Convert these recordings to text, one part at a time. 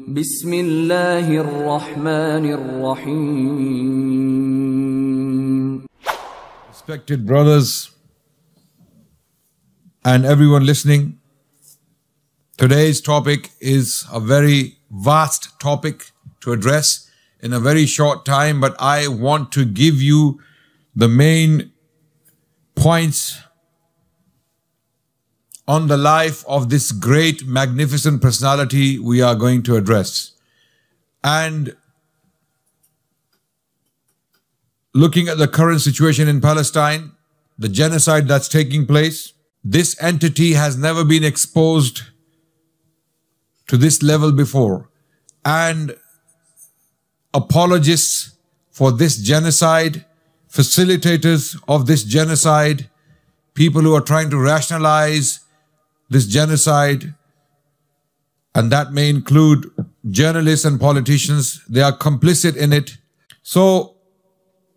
بسم الله الرحمن الرحيم. Respected brothers and everyone listening, today's topic is a very vast topic to address in a very short time, but I want to give you the main points on the life of this great, magnificent personality we are going to address. And looking at the current situation in Palestine, the genocide that's taking place, this entity has never been exposed to this level before. And apologists for this genocide, facilitators of this genocide, people who are trying to rationalize this genocide, and that may include journalists and politicians, they are complicit in it. So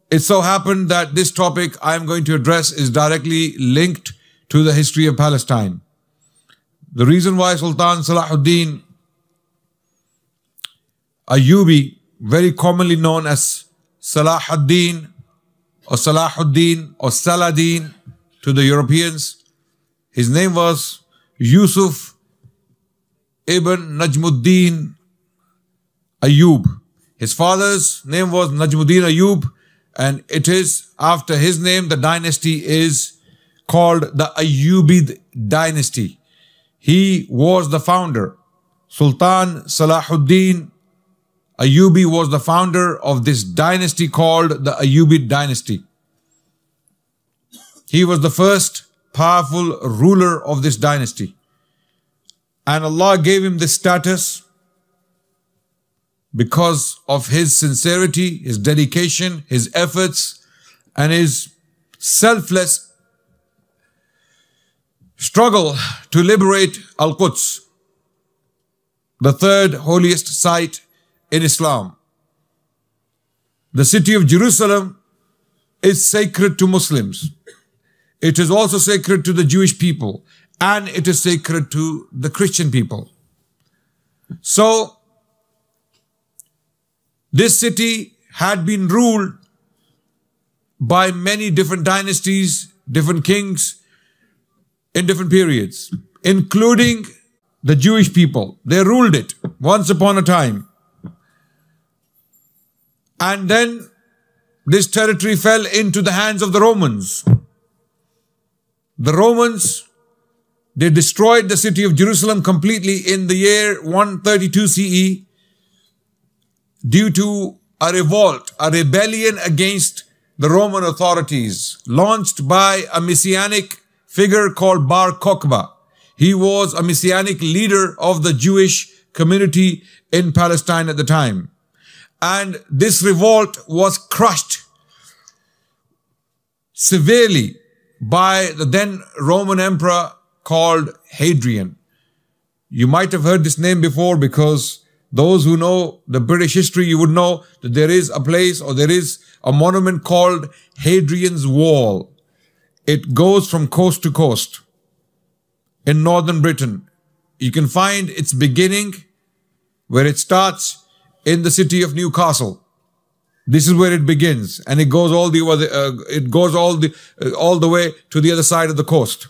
it so happened that this topic I am going to address is directly linked to the history of Palestine. The reason why Sultan Salahudin Ejubi, very commonly known as Salahudin or Saladin to the Europeans, his name was Yusuf ibn Najmuddin Ayyub. His father's name was Najmuddin Ayyub, and it is after his name the dynasty is called the Ayyubid dynasty. He was the founder. Sultan Salahuddin Ayyubi was the founder of this dynasty called the Ayyubid dynasty. He was the first powerful ruler of this dynasty. And Allah gave him this status because of his sincerity, his dedication, his efforts, and his selfless struggle to liberate Al-Quds, the third holiest site in Islam. The city of Jerusalem is sacred to Muslims. It is also sacred to the Jewish people, and it is sacred to the Christian people. So, this city had been ruled by many different dynasties, different kings in different periods, including the Jewish people. They ruled it once upon a time. And then this territory fell into the hands of the Romans. The Romans, they destroyed the city of Jerusalem completely in the year 132 CE due to a revolt, a rebellion against the Roman authorities launched by a messianic figure called Bar Kokhba. He was a messianic leader of the Jewish community in Palestine at the time. And this revolt was crushed severely by the then Roman emperor called Hadrian. You might have heard this name before, because those who know the British history, you would know that there is a place, or there is a monument called Hadrian's Wall. It goes from coast to coast in northern Britain. You can find its beginning where it starts in the city of Newcastle. This is where it begins, and it goes all the way to the other side of the coast.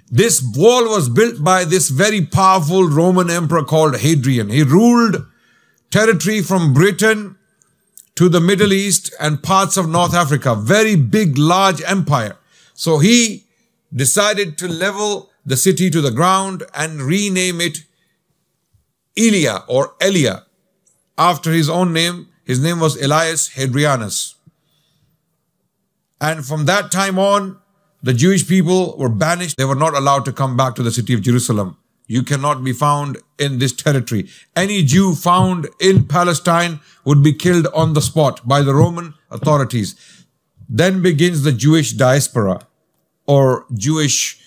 This wall was built by this very powerful Roman emperor called Hadrian. He ruled territory from Britain to the Middle East and parts of North Africa. Very big, large empire. So he decided to level the city to the ground and rename it Ilia or Elia after his own name. His name was Elias Hadrianus. And from that time on, the Jewish people were banished. They were not allowed to come back to the city of Jerusalem. You cannot be found in this territory. Any Jew found in Palestine would be killed on the spot by the Roman authorities. Then begins the Jewish diaspora, or Jewish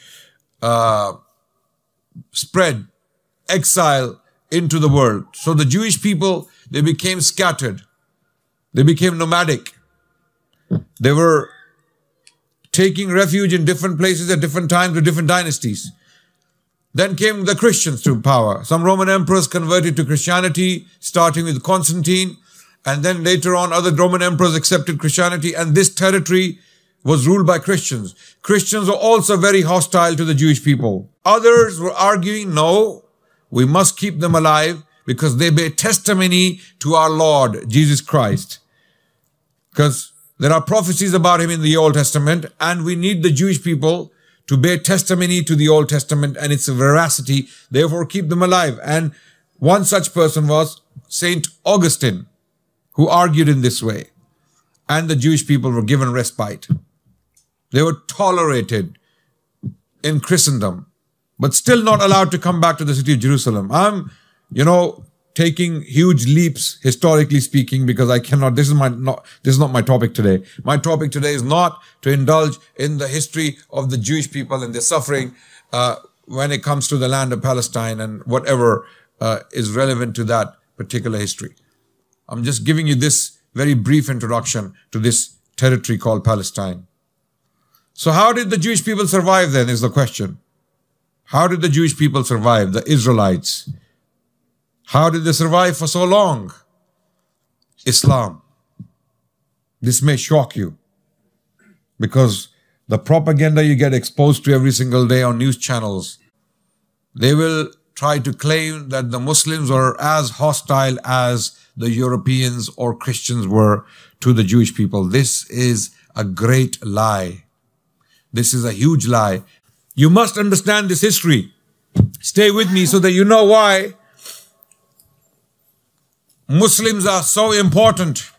spread, exile into the world. So the Jewish people, they became scattered. They became nomadic. They were taking refuge in different places at different times with different dynasties. Then came the Christians to power. Some Roman emperors converted to Christianity, starting with Constantine. And then later on, other Roman emperors accepted Christianity. And this territory was ruled by Christians. Christians were also very hostile to the Jewish people. Others were arguing, no, we must keep them alive because they bear testimony to our Lord, Jesus Christ. Because there are prophecies about him in the Old Testament, and we need the Jewish people to bear testimony to the Old Testament and its veracity. Therefore, keep them alive. And one such person was Saint Augustine, who argued in this way. And the Jewish people were given respite. They were tolerated in Christendom, but still not allowed to come back to the city of Jerusalem. I'm, taking huge leaps, historically speaking, because I cannot, this is not my topic today. My topic today is not to indulge in the history of the Jewish people and their suffering when it comes to the land of Palestine and whatever is relevant to that particular history. I'm just giving you this very brief introduction to this territory called Palestine. So how did the Jewish people survive then is the question. How did the Jewish people survive, the Israelites? How did they survive for so long? Islam. This may shock you because the propaganda you get exposed to every single day on news channels, they will try to claim that the Muslims are as hostile as the Europeans or Christians were to the Jewish people. This is a great lie. This is a huge lie. You must understand this history. Stay with me so that you know why Muslims are so important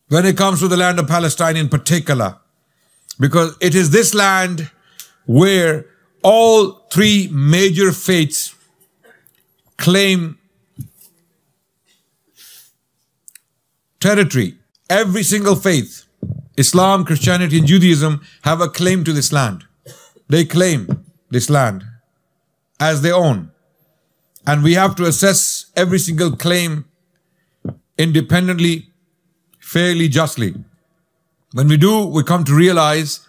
when it comes to the land of Palestine in particular. Because it is this land where all three major faiths claim territory. Every single faith, Islam, Christianity, and Judaism, have a claim to this land. They claim this land as their own. And we have to assess every single claim independently, fairly, justly. When we do, we come to realize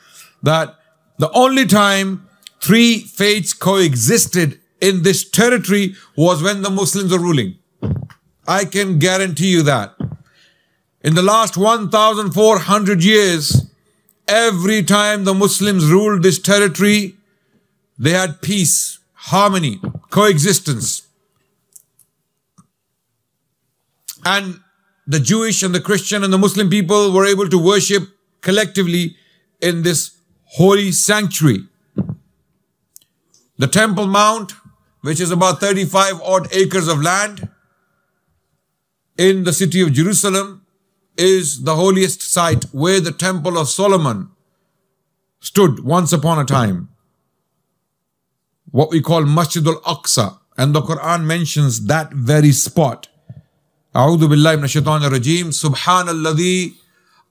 that the only time three faiths coexisted in this territory was when the Muslims were ruling. I can guarantee you that. In the last 1,400 years, every time the Muslims ruled this territory, they had peace, harmony, coexistence. And the Jewish and the Christian and the Muslim people were able to worship collectively in this holy sanctuary. The Temple Mount, which is about 35 odd acres of land in the city of Jerusalem, is the holiest site where the Temple of Solomon stood once upon a time. What we call Masjid al-Aqsa. And the Quran mentions that very spot. A'udhu billahi minash shaitanir rajeem. Subhanalladhi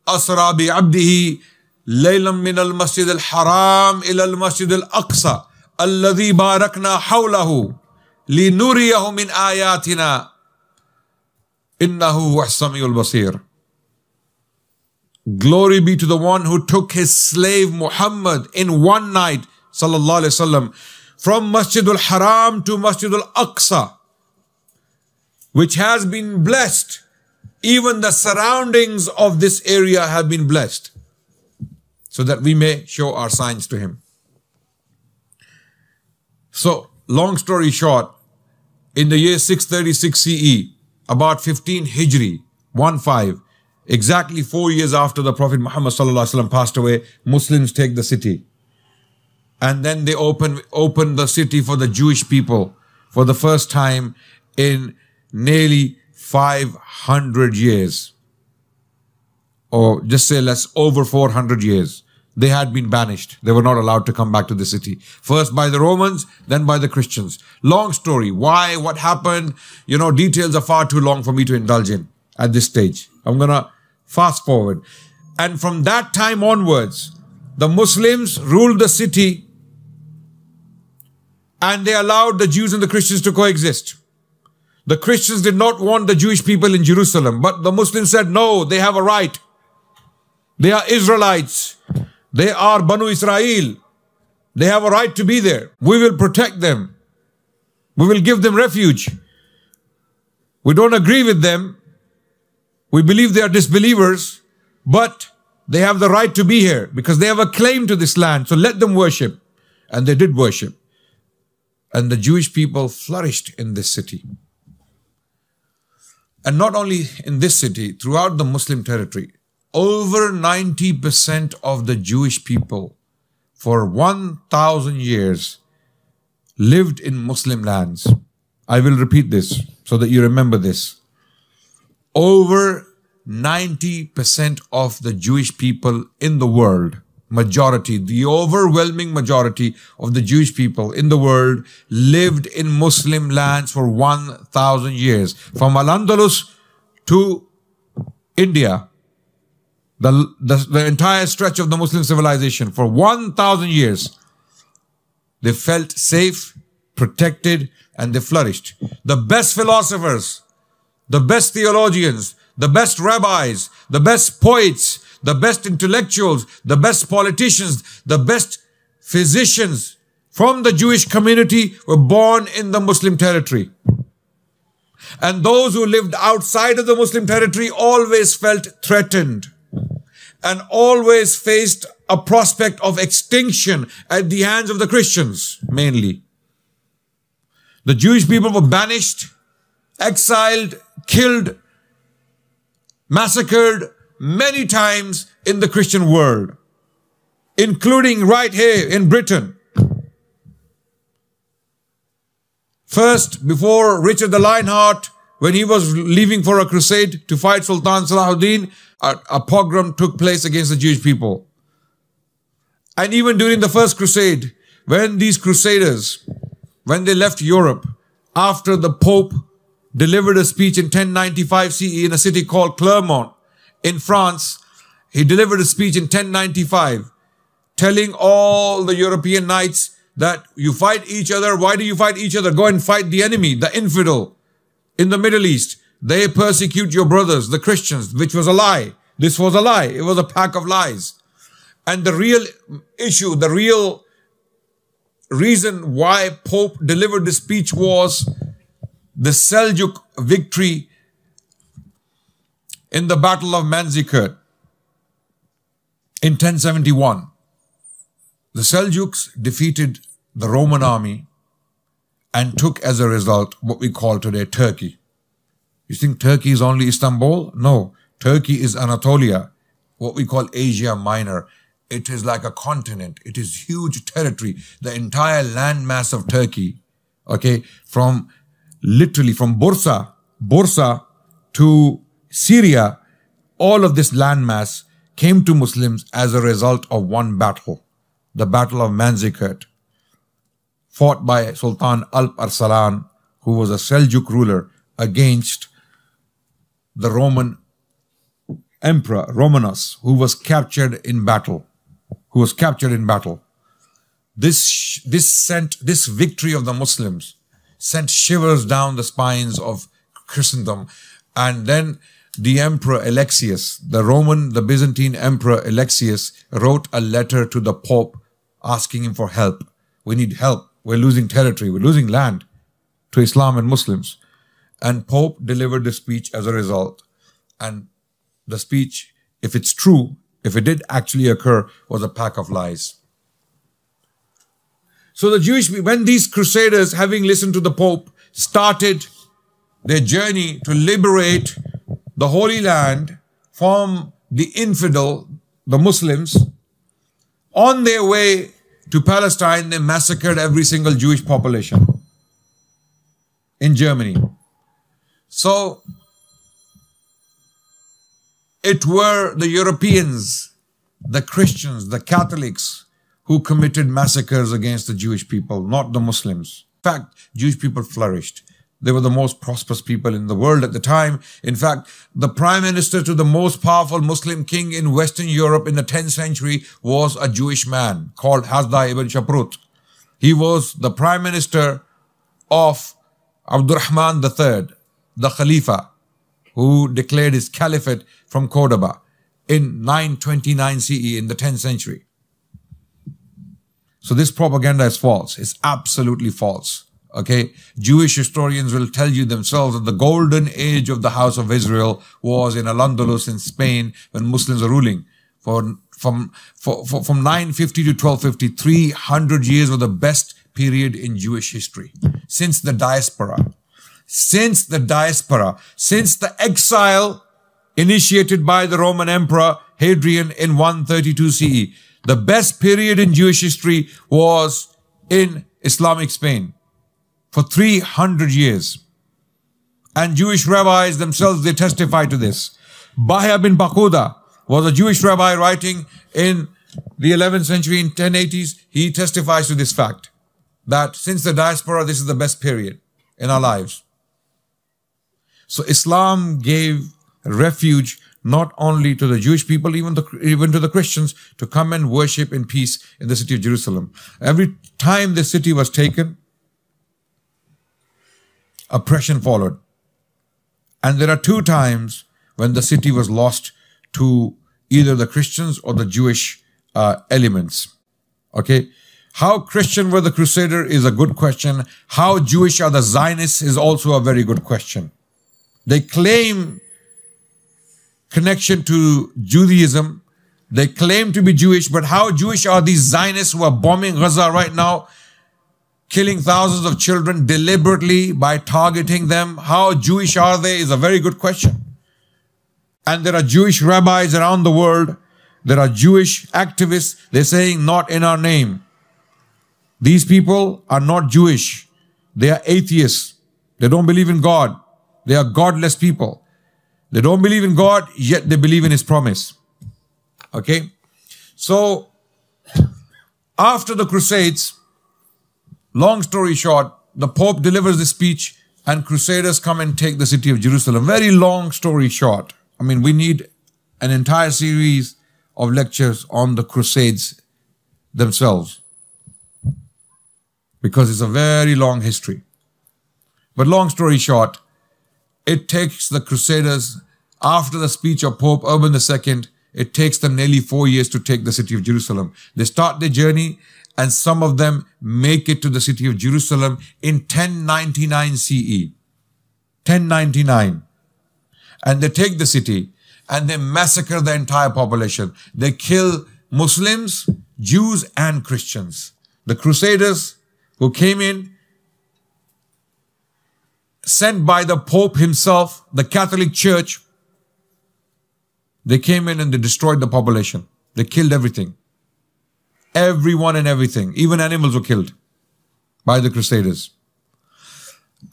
asra bi'abdihi laylam min al-masjid al-haram ila al-masjid al-Aqsa alladhi barakna hawlahu linuriyahu min ayatina innahu huwas samiul basir. Glory be to the one who took his slave Muhammad in one night, sallallahu alaihi wasallam, from Masjid al-Haram to Masjid al-Aqsa, which has been blessed. Even the surroundings of this area have been blessed, so that we may show our signs to him. So, long story short, in the year 636 CE, about 15 Hijri, 15, exactly 4 years after the Prophet Muhammad passed away, Muslims take the city. And then they open the city for the Jewish people for the first time in nearly 500 years. Or just say less, over 400 years. They had been banished. They were not allowed to come back to the city. First by the Romans, then by the Christians. Long story. Why? What happened? Details are far too long for me to indulge in at this stage. I'm going to fast forward. And from that time onwards, the Muslims ruled the city and they allowed the Jews and the Christians to coexist. The Christians did not want the Jewish people in Jerusalem, but the Muslims said, no, they have a right. They are Israelites. They are Banu Israel. They have a right to be there. We will protect them. We will give them refuge. We don't agree with them. We believe they are disbelievers, but they have the right to be here because they have a claim to this land. So let them worship. And they did worship. And the Jewish people flourished in this city. And not only in this city, throughout the Muslim territory, over 90% of the Jewish people for 1,000 years lived in Muslim lands. I will repeat this so that you remember this. Over 90% of the Jewish people in the world, majority, the overwhelming majority of the Jewish people in the world lived in Muslim lands for 1,000 years. From Al-Andalus to India, the entire stretch of the Muslim civilization for 1,000 years, they felt safe, protected, and they flourished. The best philosophers, the best theologians, the best rabbis, the best poets, the best intellectuals, the best politicians, the best physicians from the Jewish community were born in the Muslim territory. And those who lived outside of the Muslim territory always felt threatened and always faced a prospect of extinction at the hands of the Christians, mainly. The Jewish people were banished, exiled, killed, massacred many times in the Christian world, including right here in Britain. First, before Richard the Lionheart, when he was leaving for a crusade to fight Sultan Salahudin, a pogrom took place against the Jewish people. And even during the first crusade, when these crusaders, when they left Europe, after the Pope delivered a speech in 1095 CE in a city called Clermont in France, he delivered a speech in 1095 telling all the European knights that you fight each other. Why do you fight each other? Go and fight the enemy, the infidel in the Middle East. They persecute your brothers, the Christians, which was a lie. This was a lie. It was a pack of lies. And the real issue, the real reason why Pope delivered this speech was the Seljuk victory in the Battle of Manzikert in 1071. The Seljuks defeated the Roman army and took as a result what we call today Turkey. You think Turkey is only Istanbul? No. Turkey is Anatolia, what we call Asia Minor. It is like a continent. It is huge territory. The entire landmass of Turkey, okay, literally from Bursa to Syria, all of this landmass came to Muslims as a result of one battle, the Battle of Manzikert, fought by Sultan Alp Arslan, who was a Seljuk ruler, against the Roman Emperor Romanus, who was captured in battle. This victory of the Muslims sent shivers down the spines of Christendom. And then the Emperor Alexius, the Byzantine Emperor Alexius, wrote a letter to the Pope asking him for help. We need help. We're losing territory. We're losing land to Islam and Muslims. And Pope delivered the speech as a result. And the speech, if it's true, if it did actually occur, was a pack of lies. So the Jewish, when these crusaders, having listened to the Pope, started their journey to liberate the Holy Land from the infidel, the Muslims, on their way to Palestine, they massacred every single Jewish population in Germany. So it were the Europeans, the Christians, the Catholics who committed massacres against the Jewish people, not the Muslims. In fact, Jewish people flourished. They were the most prosperous people in the world at the time. In fact, the prime minister to the most powerful Muslim king in Western Europe in the 10th century was a Jewish man called Hasda ibn Shaprut. He was the prime minister of Abdurrahman III, the Khalifa, who declared his caliphate from Cordoba in 929 CE in the 10th century. So this propaganda is false. It's absolutely false. Okay, Jewish historians will tell you themselves that the golden age of the house of Israel was in Al-Andalus in Spain when Muslims were ruling. From 950 to 1250, 300 years were the best period in Jewish history. Since the diaspora, since the exile initiated by the Roman Emperor Hadrian in 132 CE, the best period in Jewish history was in Islamic Spain. For 300 years. And Jewish rabbis themselves, they testify to this. Bahya bin Baquda was a Jewish rabbi writing in the 11th century in 1080s. He testifies to this fact, that since the diaspora, this is the best period in our lives. So Islam gave refuge not only to the Jewish people, even to the Christians, to come and worship in peace in the city of Jerusalem. Every time the city was taken, oppression followed. And there are 2 times when the city was lost to either the Christians or the Jewish elements. Okay. How Christian were the Crusaders is a good question. How Jewish are the Zionists is also a very good question. They claim connection to Judaism. They claim to be Jewish, but how Jewish are these Zionists who are bombing Gaza right now, killing thousands of children deliberately by targeting them? How Jewish are they is a very good question. And there are Jewish rabbis around the world. There are Jewish activists. They're saying, not in our name. These people are not Jewish. They are atheists. They don't believe in God. They are godless people. They don't believe in God, yet they believe in His promise. Okay? So, after the Crusades, long story short, the Pope delivers the speech and Crusaders come and take the city of Jerusalem. Very long story short. I mean, we need an entire series of lectures on the Crusades themselves, because it's a very long history. But long story short, it takes the Crusaders, after the speech of Pope Urban II, it takes them nearly 4 years to take the city of Jerusalem. They start their journey and some of them make it to the city of Jerusalem in 1099 CE. 1099. And they take the city and they massacre the entire population. They kill Muslims, Jews and Christians. The Crusaders who came in, sent by the Pope himself, the Catholic Church, they came in and they destroyed the population. They killed everything. Everyone and everything. Even animals were killed by the Crusaders.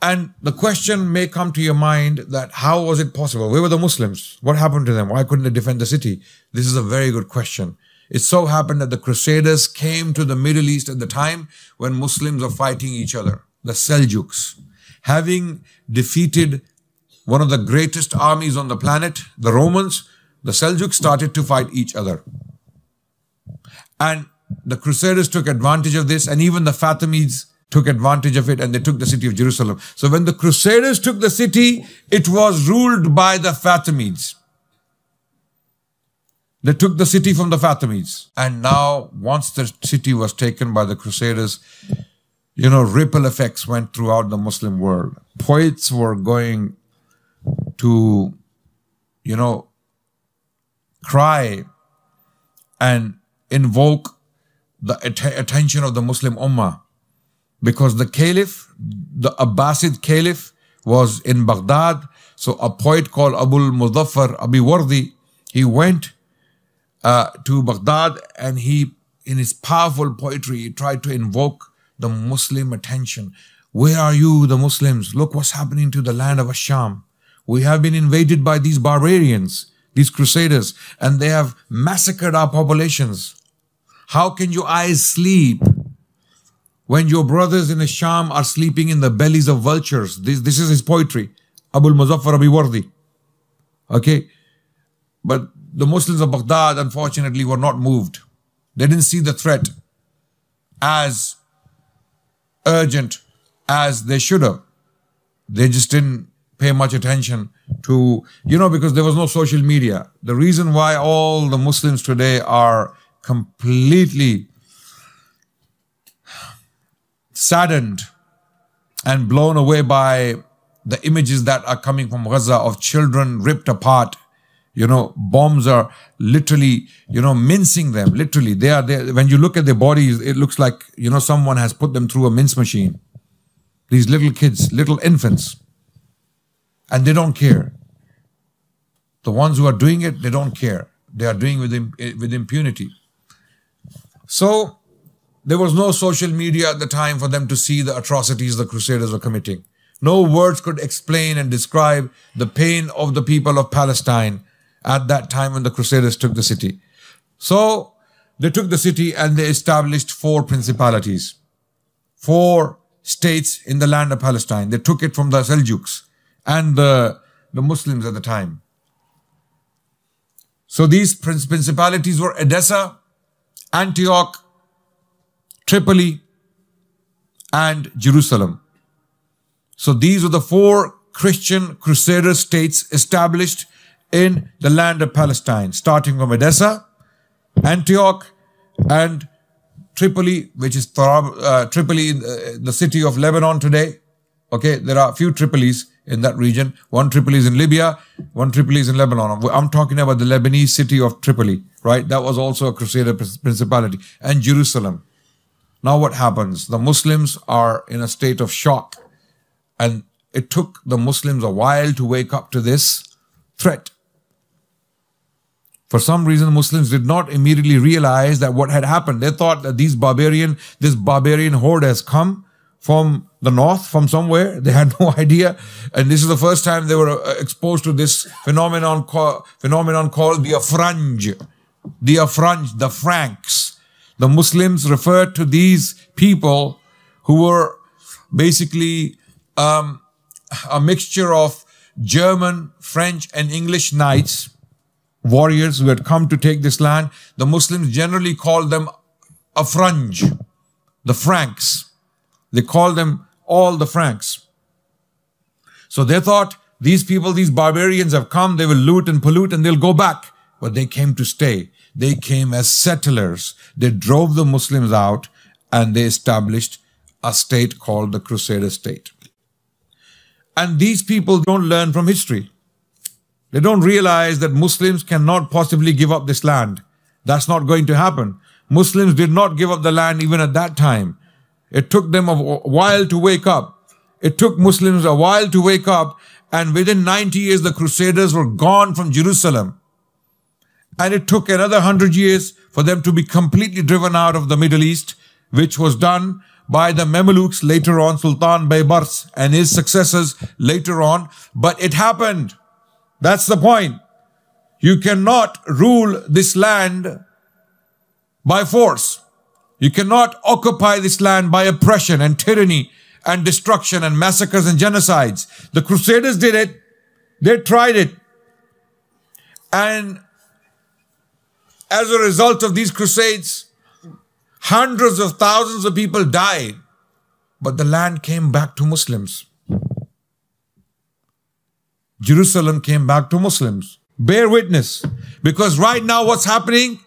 And the question may come to your mind that how was it possible? Where were the Muslims? What happened to them? Why couldn't they defend the city? This is a very good question. It so happened that the Crusaders came to the Middle East at the time when Muslims were fighting each other. The Seljuks. Having defeated one of the greatest armies on the planet, the Romans, the Seljuks started to fight each other. And the Crusaders took advantage of this, and even the Fatimids took advantage of it, and they took the city of Jerusalem. So when the Crusaders took the city, it was ruled by the Fatimids. They took the city from the Fatimids. And now, once the city was taken by the Crusaders, you know, ripple effects went throughout the Muslim world. Poets were going to, you know, cry and invoke the attention of the Muslim Ummah, because the Caliph, the Abbasid Caliph, was in Baghdad. So a poet called Abul Muzaffar Abiwardi, he went to Baghdad, and he, in his powerful poetry, he tried to invoke the Muslim attention. Where are you, the Muslims? Look what's happening to the land of Asham. We have been invaded by these barbarians, these Crusaders, and they have massacred our populations. How can your eyes sleep when your brothers in Asham are sleeping in the bellies of vultures? This is his poetry, Abul Muzaffar Abiwardi. Okay? But the Muslims of Baghdad, unfortunately, were not moved. They didn't see the threat as urgent as they should have. They just didn't pay much attention to, you know, because there was no social media. The reason why all the Muslims today are completely saddened and blown away by the images that are coming from Gaza of children ripped apart. Bombs are literally, mincing them. Literally, they are there. When you look at their bodies, it looks like, someone has put them through a mince machine. These little kids, little infants. And they don't care. The ones who are doing it, they don't care. They are doing it with impunity. So, there was no social media at the time for them to see the atrocities the Crusaders were committing. No words could explain and describe the pain of the people of Palestine at that time when the Crusaders took the city. So, they took the city and they established 4 principalities, 4 states in the land of Palestine. They took it from the Seljuks and the Muslims at the time. So these principalities were Edessa, Antioch, Tripoli, and Jerusalem. So these were the 4 Christian Crusader states established in the land of Palestine, starting from Edessa, Antioch, and Tripoli, which is Tripoli, the city of Lebanon today. Okay, there are a few Tripolis in that region. One Tripoli is in Libya, one Tripoli is in Lebanon. I'm talking about the Lebanese city of Tripoli, right? That was also a Crusader principality. And Jerusalem. Now what happens? The Muslims are in a state of shock. And it took the Muslims a while to wake up to this threat. For some reason, Muslims did not immediately realize that what had happened. They thought that this barbarian horde has come from the north, from somewhere. They had no idea. And this is the first time they were exposed to this phenomenon called the Afranj. The Afranj, the Franks. The Muslims referred to these people who were basically a mixture of German, French, and English knights, warriors who had come to take this land. The Muslims generally called them Afranj, the Franks. They called them all the Franks. So they thought, these people, these barbarians have come, they will loot and pollute and they'll go back. But they came to stay. They came as settlers. They drove the Muslims out and they established a state called the Crusader state. And these people don't learn from history. They don't realize that Muslims cannot possibly give up this land. That's not going to happen. Muslims did not give up the land even at that time. It took them a while to wake up. It took Muslims a while to wake up, and within 90 years the Crusaders were gone from Jerusalem. And it took another 100 years for them to be completely driven out of the Middle East, which was done by the Mamelukes later on, Sultan Baybars and his successors later on. But it happened. That's the point. You cannot rule this land by force. You cannot occupy this land by oppression and tyranny and destruction and massacres and genocides. The Crusaders did it. They tried it. And as a result of these crusades, hundreds of thousands of people died. But the land came back to Muslims. Jerusalem came back to Muslims. Bear witness. Because right now what's happening?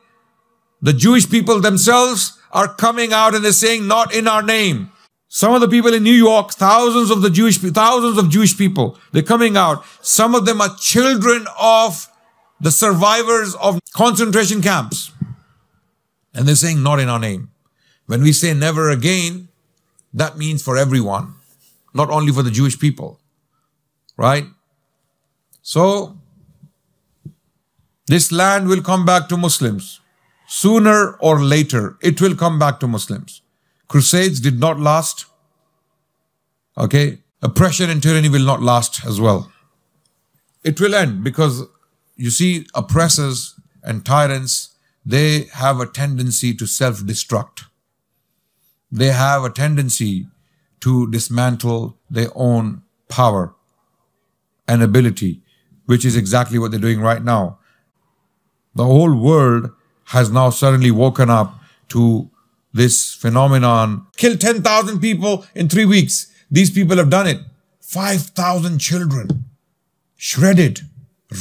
The Jewish people themselves are coming out and they're saying, not in our name. Some of the people in New York, thousands of Jewish people, they're coming out. Some of them are children of the survivors of concentration camps. And they're saying, not in our name. When we say never again, that means for everyone, not only for the Jewish people. Right? So, this land will come back to Muslims. Sooner or later, it will come back to Muslims. Crusades did not last. Okay? Oppression and tyranny will not last as well. It will end because, you see, oppressors and tyrants, they have a tendency to self-destruct. They have a tendency to dismantle their own power and ability, which is exactly what they're doing right now. The whole world has now suddenly woken up to this phenomenon. Kill 10,000 people in 3 weeks. These people have done it. 5,000 children. Shredded.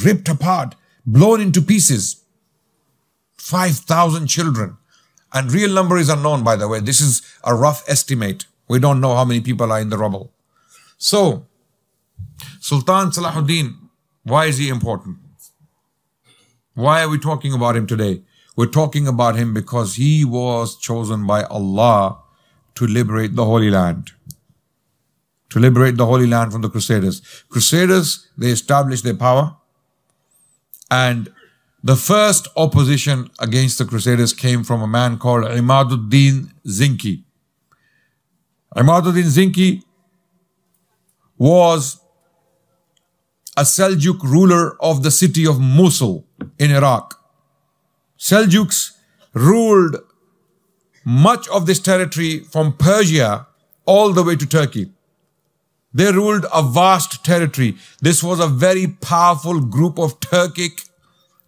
Ripped apart. Blown into pieces. 5,000 children. And real number is unknown, by the way. This is a rough estimate. We don't know how many people are in the rubble. So, Sultan Salahudin, why is he important? Why are we talking about him today? We're talking about him because he was chosen by Allah to liberate the Holy Land. To liberate the Holy Land from the Crusaders. Crusaders, they established their power. And the first opposition against the Crusaders came from a man called Imaduddin Zinki. Imaduddin Zinki was a Seljuk ruler of the city of Mosul in Iraq. Seljuks ruled much of this territory from Persia all the way to Turkey. They ruled a vast territory. This was a very powerful group of Turkic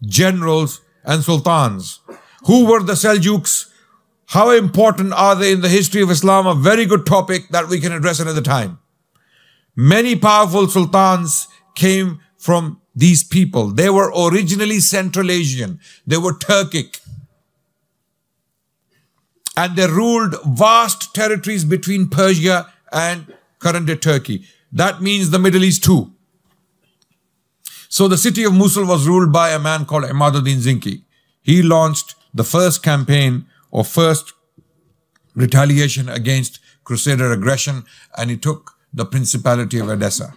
generals and sultans. Who were the Seljuks? How important are they in the history of Islam? A very good topic that we can address another time. Many powerful sultans came from these people. They were originally Central Asian. They were Turkic. And they ruled vast territories between Persia and current-day Turkey. That means the Middle East too. So the city of Mosul was ruled by a man called Imaduddin Zinki. He launched the first campaign or first retaliation against Crusader aggression, and he took the Principality of Edessa.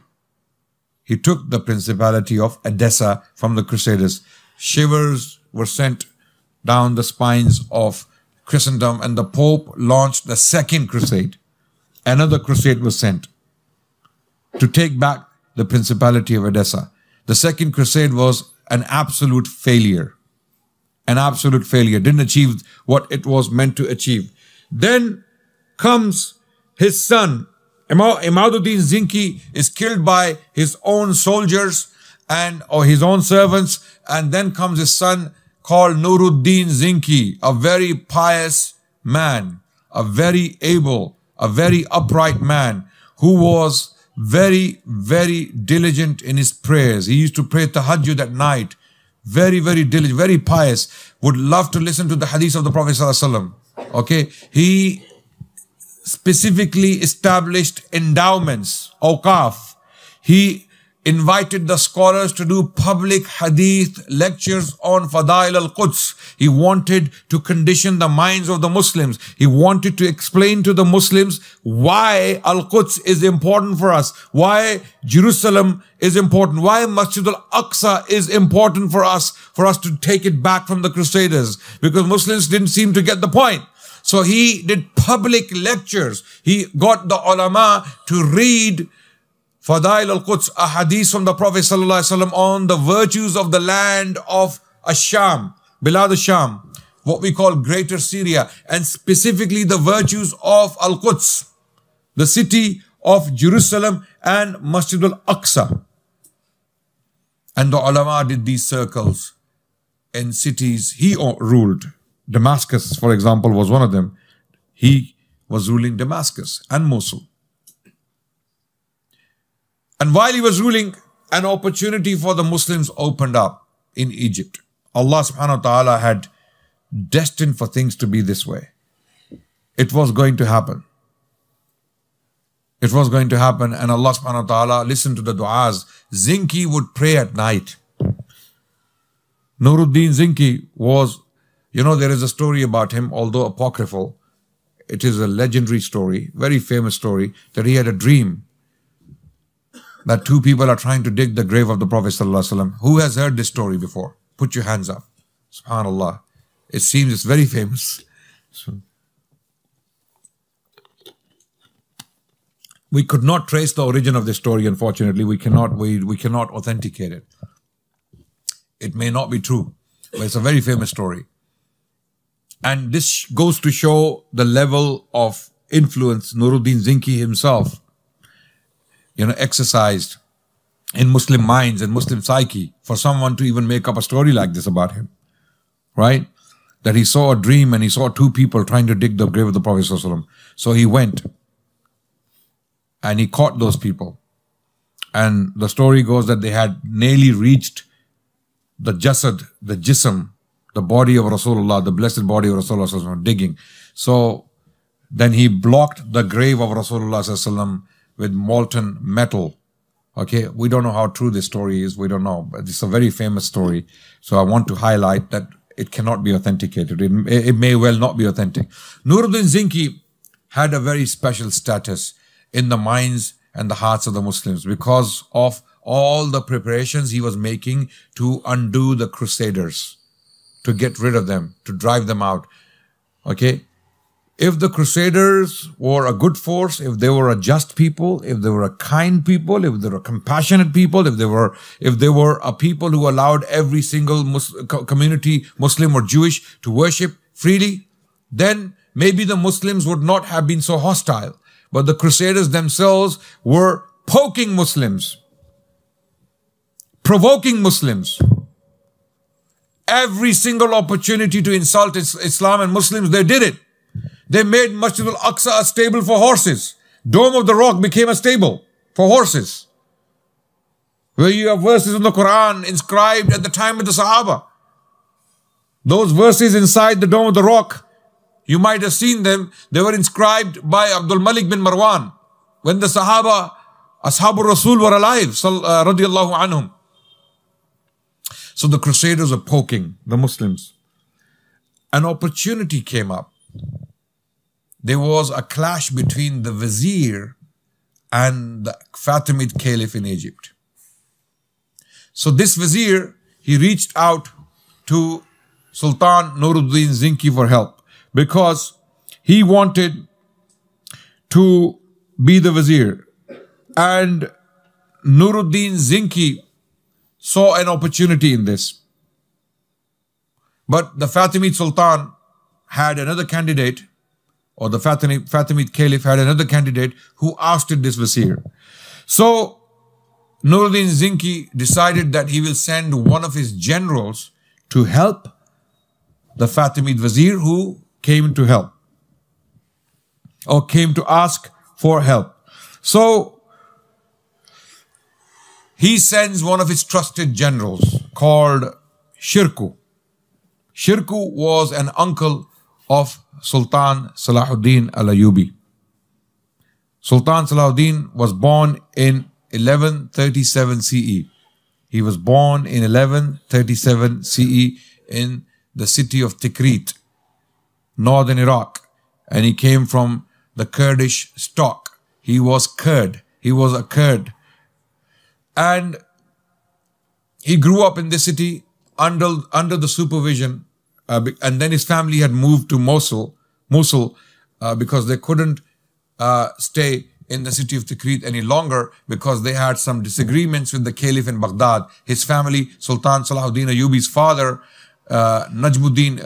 He took the Principality of Edessa from the Crusaders. Shivers were sent down the spines of Christendom, and the Pope launched the Second Crusade. Another crusade was sent to take back the Principality of Edessa. The Second Crusade was an absolute failure. An absolute failure. Didn't achieve what it was meant to achieve. Then comes his son. Imaduddin Zinki is killed by his own soldiers or his own servants. And then comes his son called Nuruddin Zinki, a very pious man, a very able, a very upright man who was very, very diligent in his prayers. He used to pray tahajjud at night. Very, very diligent, very pious. Would love to listen to the hadith of the Prophet ﷺ. Okay. He specifically established endowments, awqaf. He invited the scholars to do public hadith lectures on Fadail al-Quds. He wanted to condition the minds of the Muslims. He wanted to explain to the Muslims why Al-Quds is important for us, why Jerusalem is important, why Masjid al-Aqsa is important for us to take it back from the Crusaders, because Muslims didn't seem to get the point. So he did public lectures. He got the ulama to read Fadail al-Quds, a hadith from the Prophet ﷺ on the virtues of the land of Ash-Sham, Bilad al-Sham, what we call Greater Syria, and specifically the virtues of Al-Quds, the city of Jerusalem and Masjid al-Aqsa. And the ulama did these circles in cities he ruled. Damascus, for example, was one of them. He was ruling Damascus and Mosul. And while he was ruling, an opportunity for the Muslims opened up in Egypt. Allah subhanahu wa ta'ala had destined for things to be this way. It was going to happen. It was going to happen, and Allah subhanahu wa ta'ala listened to the du'as. Zinki would pray at night. Nuruddin Zinki was, there is a story about him, although apocryphal. It is a legendary story, very famous story, that he had a dream that two people are trying to dig the grave of the Prophet ﷺ. Who has heard this story before? Put your hands up. SubhanAllah. It seems it's very famous. We could not trace the origin of this story, unfortunately. We cannot authenticate it. It may not be true, but it's a very famous story. And this goes to show the level of influence Nuruddin Zinki himself exercised in Muslim minds and Muslim psyche for someone to even make up a story like this about him, right? That he saw a dream and he saw two people trying to dig the grave of the Prophet ﷺ. So he went and he caught those people. And the story goes that they had nearly reached the jasad, the jism, the body of Rasulullah, the blessed body of Rasulullah ﷺ, digging. So Then he blocked the grave of Rasulullah sallallahu alaihi wasallam with molten metal. Okay, we don't know how true this story is. We don't know, but it's a very famous story. So I want to highlight that it cannot be authenticated. It may well not be authentic. Nuruddin Zinki had a very special status in the minds and the hearts of the Muslims because of all the preparations he was making to undo the Crusaders, to get rid of them, to drive them out. Okay? If the Crusaders were a good force, if they were a just people, if they were a kind people, if they were compassionate people, if they were a people who allowed every single community, Muslim or Jewish, to worship freely, then maybe the Muslims would not have been so hostile. But the Crusaders themselves were poking Muslims, provoking Muslims. Every single opportunity to insult Islam and Muslims, they did it. They made Masjid al-Aqsa a stable for horses. Dome of the Rock became a stable for horses. Where you have verses in the Quran inscribed at the time of the Sahaba. Those verses inside the Dome of the Rock, you might have seen them. They were inscribed by Abdul Malik bin Marwan when the Sahaba, Ashabul Rasul, were alive, radiallahu anhum. So the Crusaders are poking the Muslims. An opportunity came up. There was a clash between the Vizier and the Fatimid Caliph in Egypt. So this Vizier, he reached out to Sultan Nuruddin Zinki for help because he wanted to be the Vizier. And Nuruddin Zinki saw an opportunity in this. But the Fatimid Sultan had another candidate, or the Fatimid Caliph had another candidate who ousted this Vizier. So Nuruddin Zinki decided that he will send one of his generals to help the Fatimid Vizier who came to help, or came to ask for help. So he sends one of his trusted generals called Shirkuh. Shirkuh was an uncle of Sultan Salahudin al-Ayyubi. Sultan Salahudin was born in 1137 CE. He was born in 1137 CE in the city of Tikrit, northern Iraq. And he came from the Kurdish stock. He was Kurd. He was a Kurd. And he grew up in the city under the supervision. And then his family had moved to Mosul because they couldn't stay in the city of Tikrit any longer because they had some disagreements with the Caliph in Baghdad. His family, Sultan Salahuddin Ayyubi's father, Najmuddin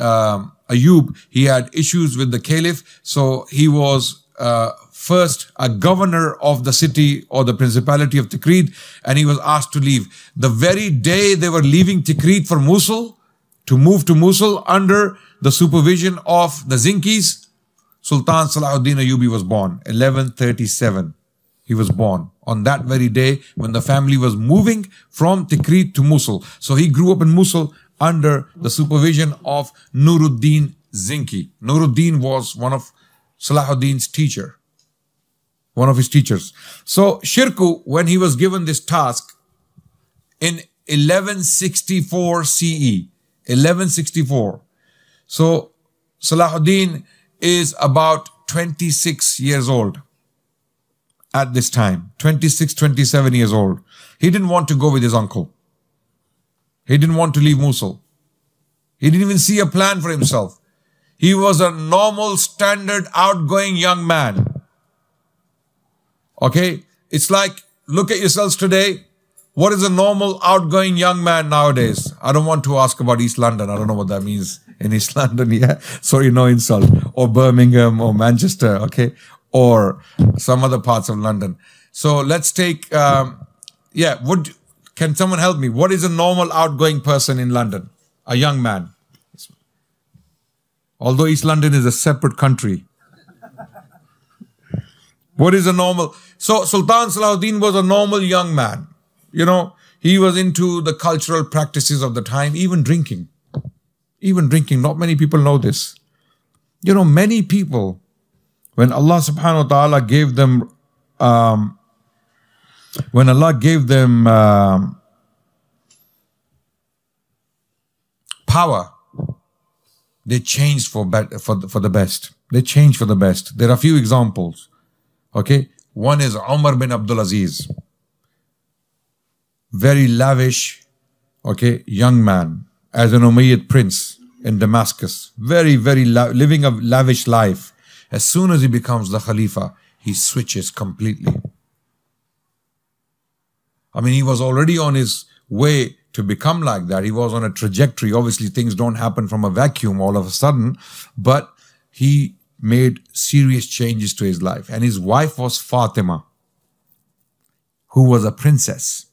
Ayyub, he had issues with the Caliph. So he was first a governor of the city or the principality of Tikrit, and he was asked to leave. The very day they were leaving Tikrit for Mosul, to move to Mosul under the supervision of the Zinkis, Sultan Salahuddin Ayyubi was born, 1137. He was born on that very day when the family was moving from Tikrit to Mosul. So he grew up in Mosul under the supervision of Nuruddin Zinki. Nuruddin was one of Salahuddin's teacher, one of his teachers. So Shirkuh, when he was given this task in 1164 CE, 1164. So Salahuddin is about 26 years old at this time, 26, 27 years old. He didn't want to go with his uncle. He didn't want to leave Mosul. He didn't even see a plan for himself. He was a normal, standard, outgoing young man. Okay? It's like, look at yourselves today. What is a normal, outgoing young man nowadays? I don't want to ask about East London. I don't know what that means in East London. Yeah, sorry, no insult. Or Birmingham or Manchester, okay? Or some other parts of London. So let's take, can someone help me? What is a normal, outgoing person in London? A young man. Although East London is a separate country. What is a normal? So Sultan Salahuddin was a normal young man. You know, he was into the cultural practices of the time, even drinking. Even drinking. Not many people know this. You know, many people, when Allah subhanahu wa ta'ala gave them when Allah gave them power, they changed for the best. They changed for the best. There are a few examples. Okay, one is Umar bin Abdul Aziz, very lavish, okay, young man, as an Umayyad prince in Damascus, living a lavish life. As soon as he becomes the Khalifa, he switches completely. I mean, he was already on his way to become like that. He was on a trajectory. Obviously, things don't happen from a vacuum all of a sudden, but he made serious changes to his life. And his wife was Fatima, who was a princess.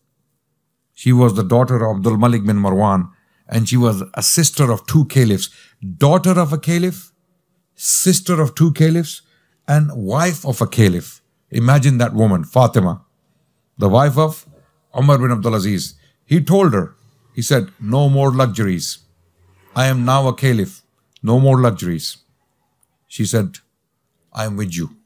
She was the daughter of Abdul Malik bin Marwan, and she was a sister of two caliphs. Daughter of a caliph, sister of two caliphs, and wife of a caliph. Imagine that woman, Fatima, the wife of Umar bin Abdul Aziz. He told her, he said, no more luxuries. I am now a caliph. No more luxuries. She said, I am with you.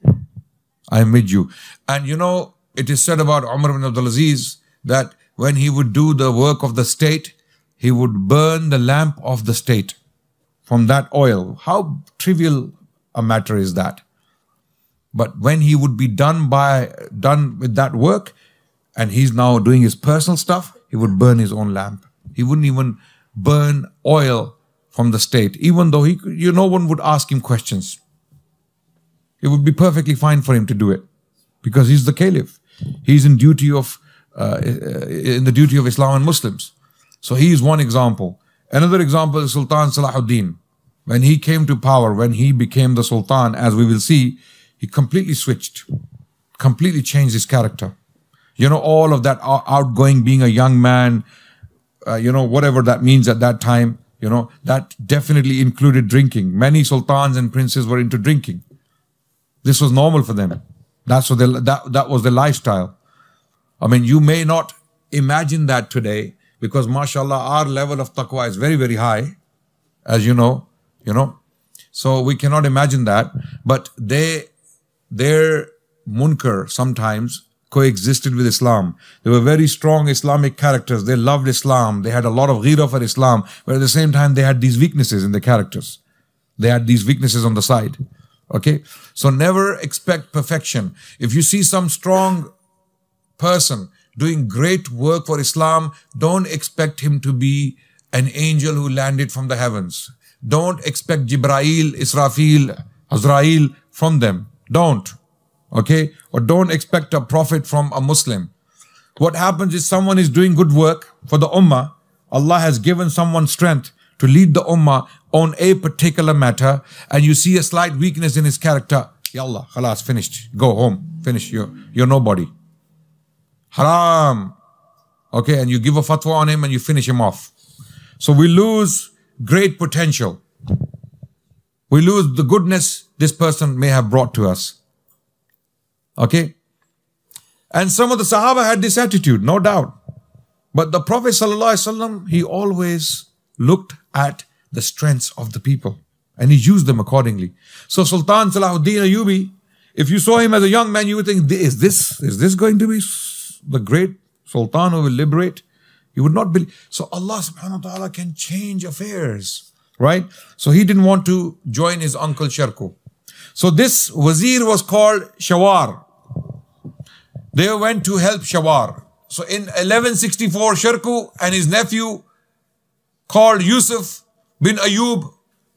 I am with you. And you know, it is said about Umar bin Abdul Aziz that when he would do the work of the state, he would burn the lamp of the state from that oil. How trivial a matter is that? But when he would be done with that work, and he's now doing his personal stuff, he would burn his own lamp. He wouldn't even burn oil from the state, even though no one would ask him questions. It would be perfectly fine for him to do it, because he's the caliph. He's in the duty of Islam and Muslims. So he is one example. Another example is Sultan Salahudin. When he came to power, when he became the Sultan, as we will see, he completely switched, completely changed his character. You know, all of that outgoing, being a young man, whatever that means at that time, that definitely included drinking. Many sultans and princes were into drinking. This was normal for them. That was their lifestyle. I mean, you may not imagine that today, because mashallah, our level of taqwa is very, very high, as you know. So we cannot imagine that. But their munkar sometimes coexisted with Islam. They were very strong Islamic characters. They loved Islam. They had a lot of ghira for Islam, but at the same time, they had these weaknesses in their characters. They had these weaknesses on the side. Okay? So never expect perfection. If you see some strong person doing great work for Islam, don't expect him to be an angel who landed from the heavens. Don't expect Jibrail, Israfil, Azrael from them. Don't. Okay? Or don't expect a prophet from a Muslim. What happens is someone is doing good work for the ummah. Allah has given someone strength to lead the ummah on a particular matter, and you see a slight weakness in his character. Yallah, khalas, finished. Go home. Finish. You're nobody. Haram. Okay, and you give a fatwa on him and you finish him off. So we lose great potential. We lose the goodness this person may have brought to us. Okay? And some of the Sahaba had this attitude, no doubt. But the Prophet ﷺ, he always looked at the strengths of the people and he used them accordingly. So Sultan Salahudin Ejubi, if you saw him as a young man, you would think, is this going to be the great Sultan who will liberate? You would not believe. So Allah subhanahu wa ta'ala can change affairs, right? So he didn't want to join his uncle Sharku. So this wazir was called Shawar. They went to help Shawar. So in 1164, Sharku and his nephew called Yusuf bin Ayub,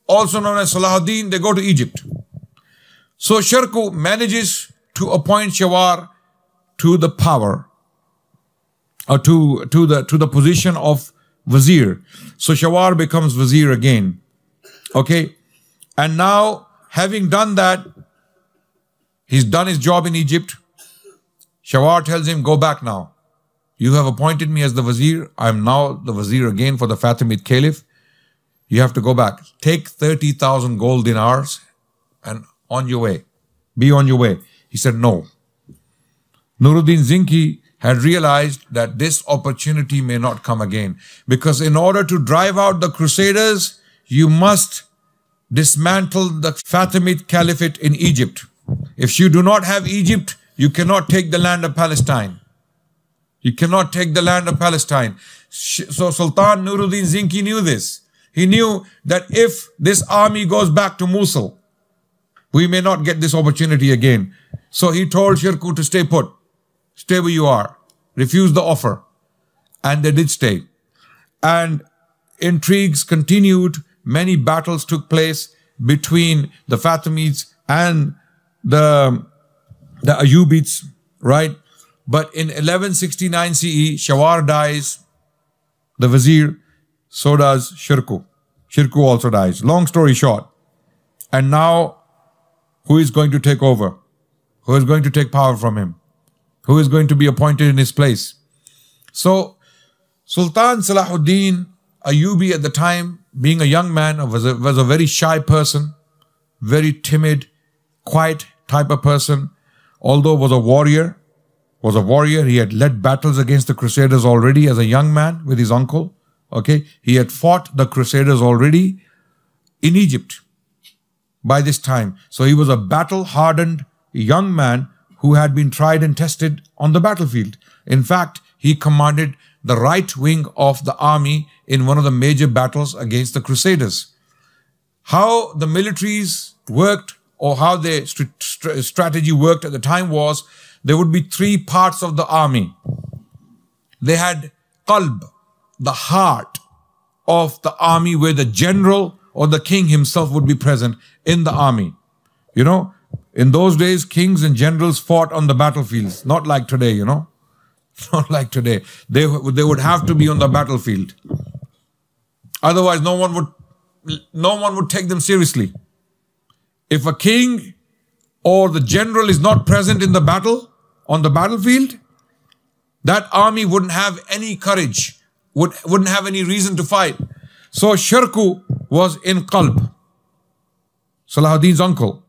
also known as Salahudin, they go to Egypt. So Sharku manages to appoint Shawar to the power, or to the position of Wazir. So Shawar becomes Wazir again. Okay? And now, having done that, he's done his job in Egypt. Shawar tells him, go back now. You have appointed me as the Wazir. I am now the Wazir again for the Fatimid Caliph. You have to go back. Take 30,000 gold dinars and on your way. Be on your way. He said, no. Nuruddin Zinki had realized that this opportunity may not come again. Because in order to drive out the Crusaders, you must dismantle the Fatimid Caliphate in Egypt. If you do not have Egypt, you cannot take the land of Palestine. You cannot take the land of Palestine. So Sultan Nuruddin Zinki knew this. He knew that if this army goes back to Mosul, we may not get this opportunity again. So he told Shirkuh to stay put. Stay where you are. Refuse the offer. And they did stay. And intrigues continued. Many battles took place between the Fatimids and the Ayyubids, right? But in 1169 CE, Shawar dies, the vizier, so does Shirkuh. Shirkuh also dies. Long story short. And now, who is going to take over? Who is going to take power from him? Who is going to be appointed in his place? So, Sultan Salahudin Ayyubi at the time, being a young man, was a very shy person, very timid, quiet type of person, although was a warrior. He had led battles against the Crusaders already as a young man with his uncle. Okay, he had fought the Crusaders already in Egypt by this time. So he was a battle-hardened young man who had been tried and tested on the battlefield. In fact, he commanded the right wing of the army in one of the major battles against the Crusaders. How the militaries worked, or how their strategy worked at the time, was there would be three parts of the army. They had qalb, the heart of the army, where the general or the king himself would be present in the army. You know, in those days, kings and generals fought on the battlefields, not like today, you know. Not like today. They would have to be on the battlefield. Otherwise, no one would take them seriously. If a king or the general is not present in the battle, on the battlefield, that army wouldn't have any courage, wouldn't have any reason to fight. So Shirkuh was in qalb, Salahuddin's uncle.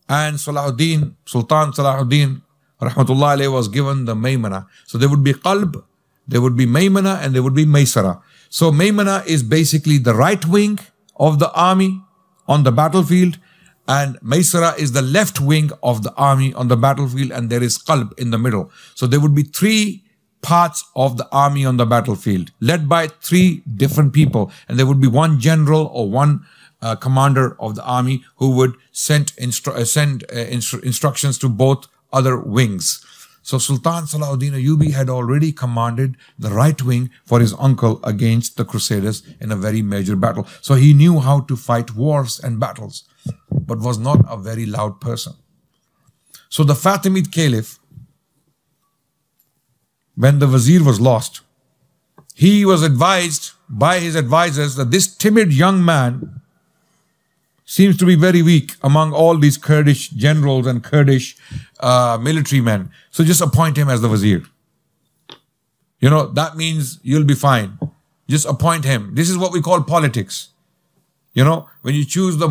And Sultan Salahuddin, rahmatullah alayhi, was given the maymana. So there would be qalb, there would be maymana, and there would be maysara. So maymana is basically the right wing of the army on the battlefield, and maysara is the left wing of the army on the battlefield, and there is qalb in the middle. So there would be three parts of the army on the battlefield, led by three different people, and there would be one general or one commander of the army who would send instructions to both other wings. So Sultan Salahuddin Ayyubi had already commanded the right wing for his uncle against the Crusaders in a very major battle. So he knew how to fight wars and battles, but was not a very loud person. So the Fatimid Caliph, when the vizier was lost, he was advised by his advisors that this timid young man seems to be very weak among all these Kurdish generals and Kurdish military men. So just appoint him as the vizier. You know, that means you'll be fine. Just appoint him. This is what we call politics. You know, when you choose the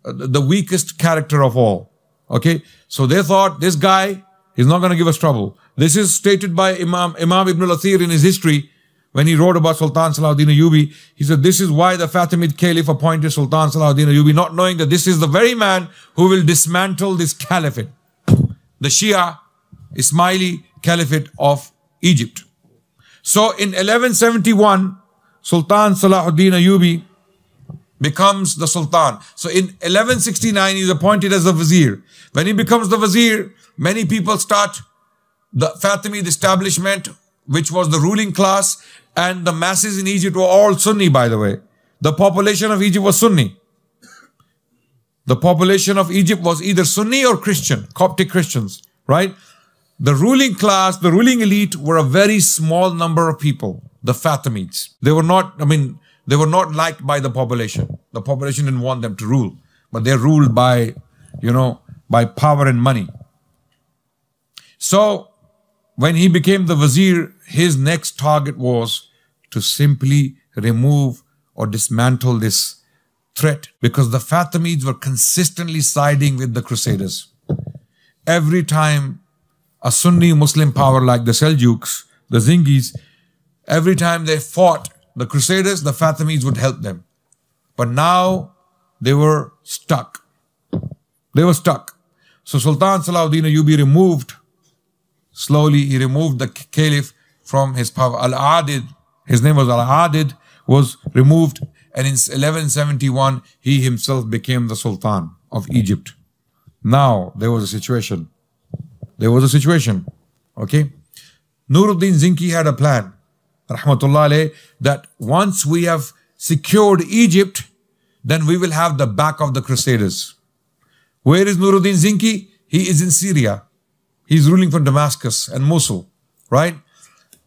the weakest character of all. Okay, so they thought this guy is not going to give us trouble. This is stated by Imam Ibn al-Athir in his history. When he wrote about Sultan Salahuddin Ayyubi, he said, this is why the Fatimid Caliph appointed Sultan Salahuddin Ayyubi, not knowing that this is the very man who will dismantle this caliphate, the Shia Ismaili Caliphate of Egypt. So in 1171, Sultan Salahuddin Ayyubi becomes the Sultan. So in 1169, he's appointed as the vizier. When he becomes the vizier, many people start the Fatimid establishment, which was the ruling class, and the masses in Egypt were all Sunni, by the way. The population of Egypt was Sunni. The population of Egypt was either Sunni or Christian, Coptic Christians, right? The ruling class, the ruling elite were a very small number of people, the Fatimids. They were not, they were not liked by the population. The population didn't want them to rule, but they're ruled by, by power and money. So, when he became the vizier, his next target was to simply remove or dismantle this threat, because the Fatimids were consistently siding with the Crusaders. Every time a Sunni Muslim power like the Seljuks, the Zingis, every time they fought the Crusaders, the Fatimids would help them. But now they were stuck. They were stuck. So Sultan Salahudin Ayyubi slowly he removed the caliph from his power. Al-Adid, his name was Al-Adid, was removed, and in 1171 he himself became the Sultan of Egypt. Now there was a situation. Okay? Nuruddin Zinki had a plan, rahmatullah alayh, that once we have secured Egypt, then we will have the back of the Crusaders. Where is Nuruddin Zinki? He is in Syria. He's ruling from Damascus and Mosul, right?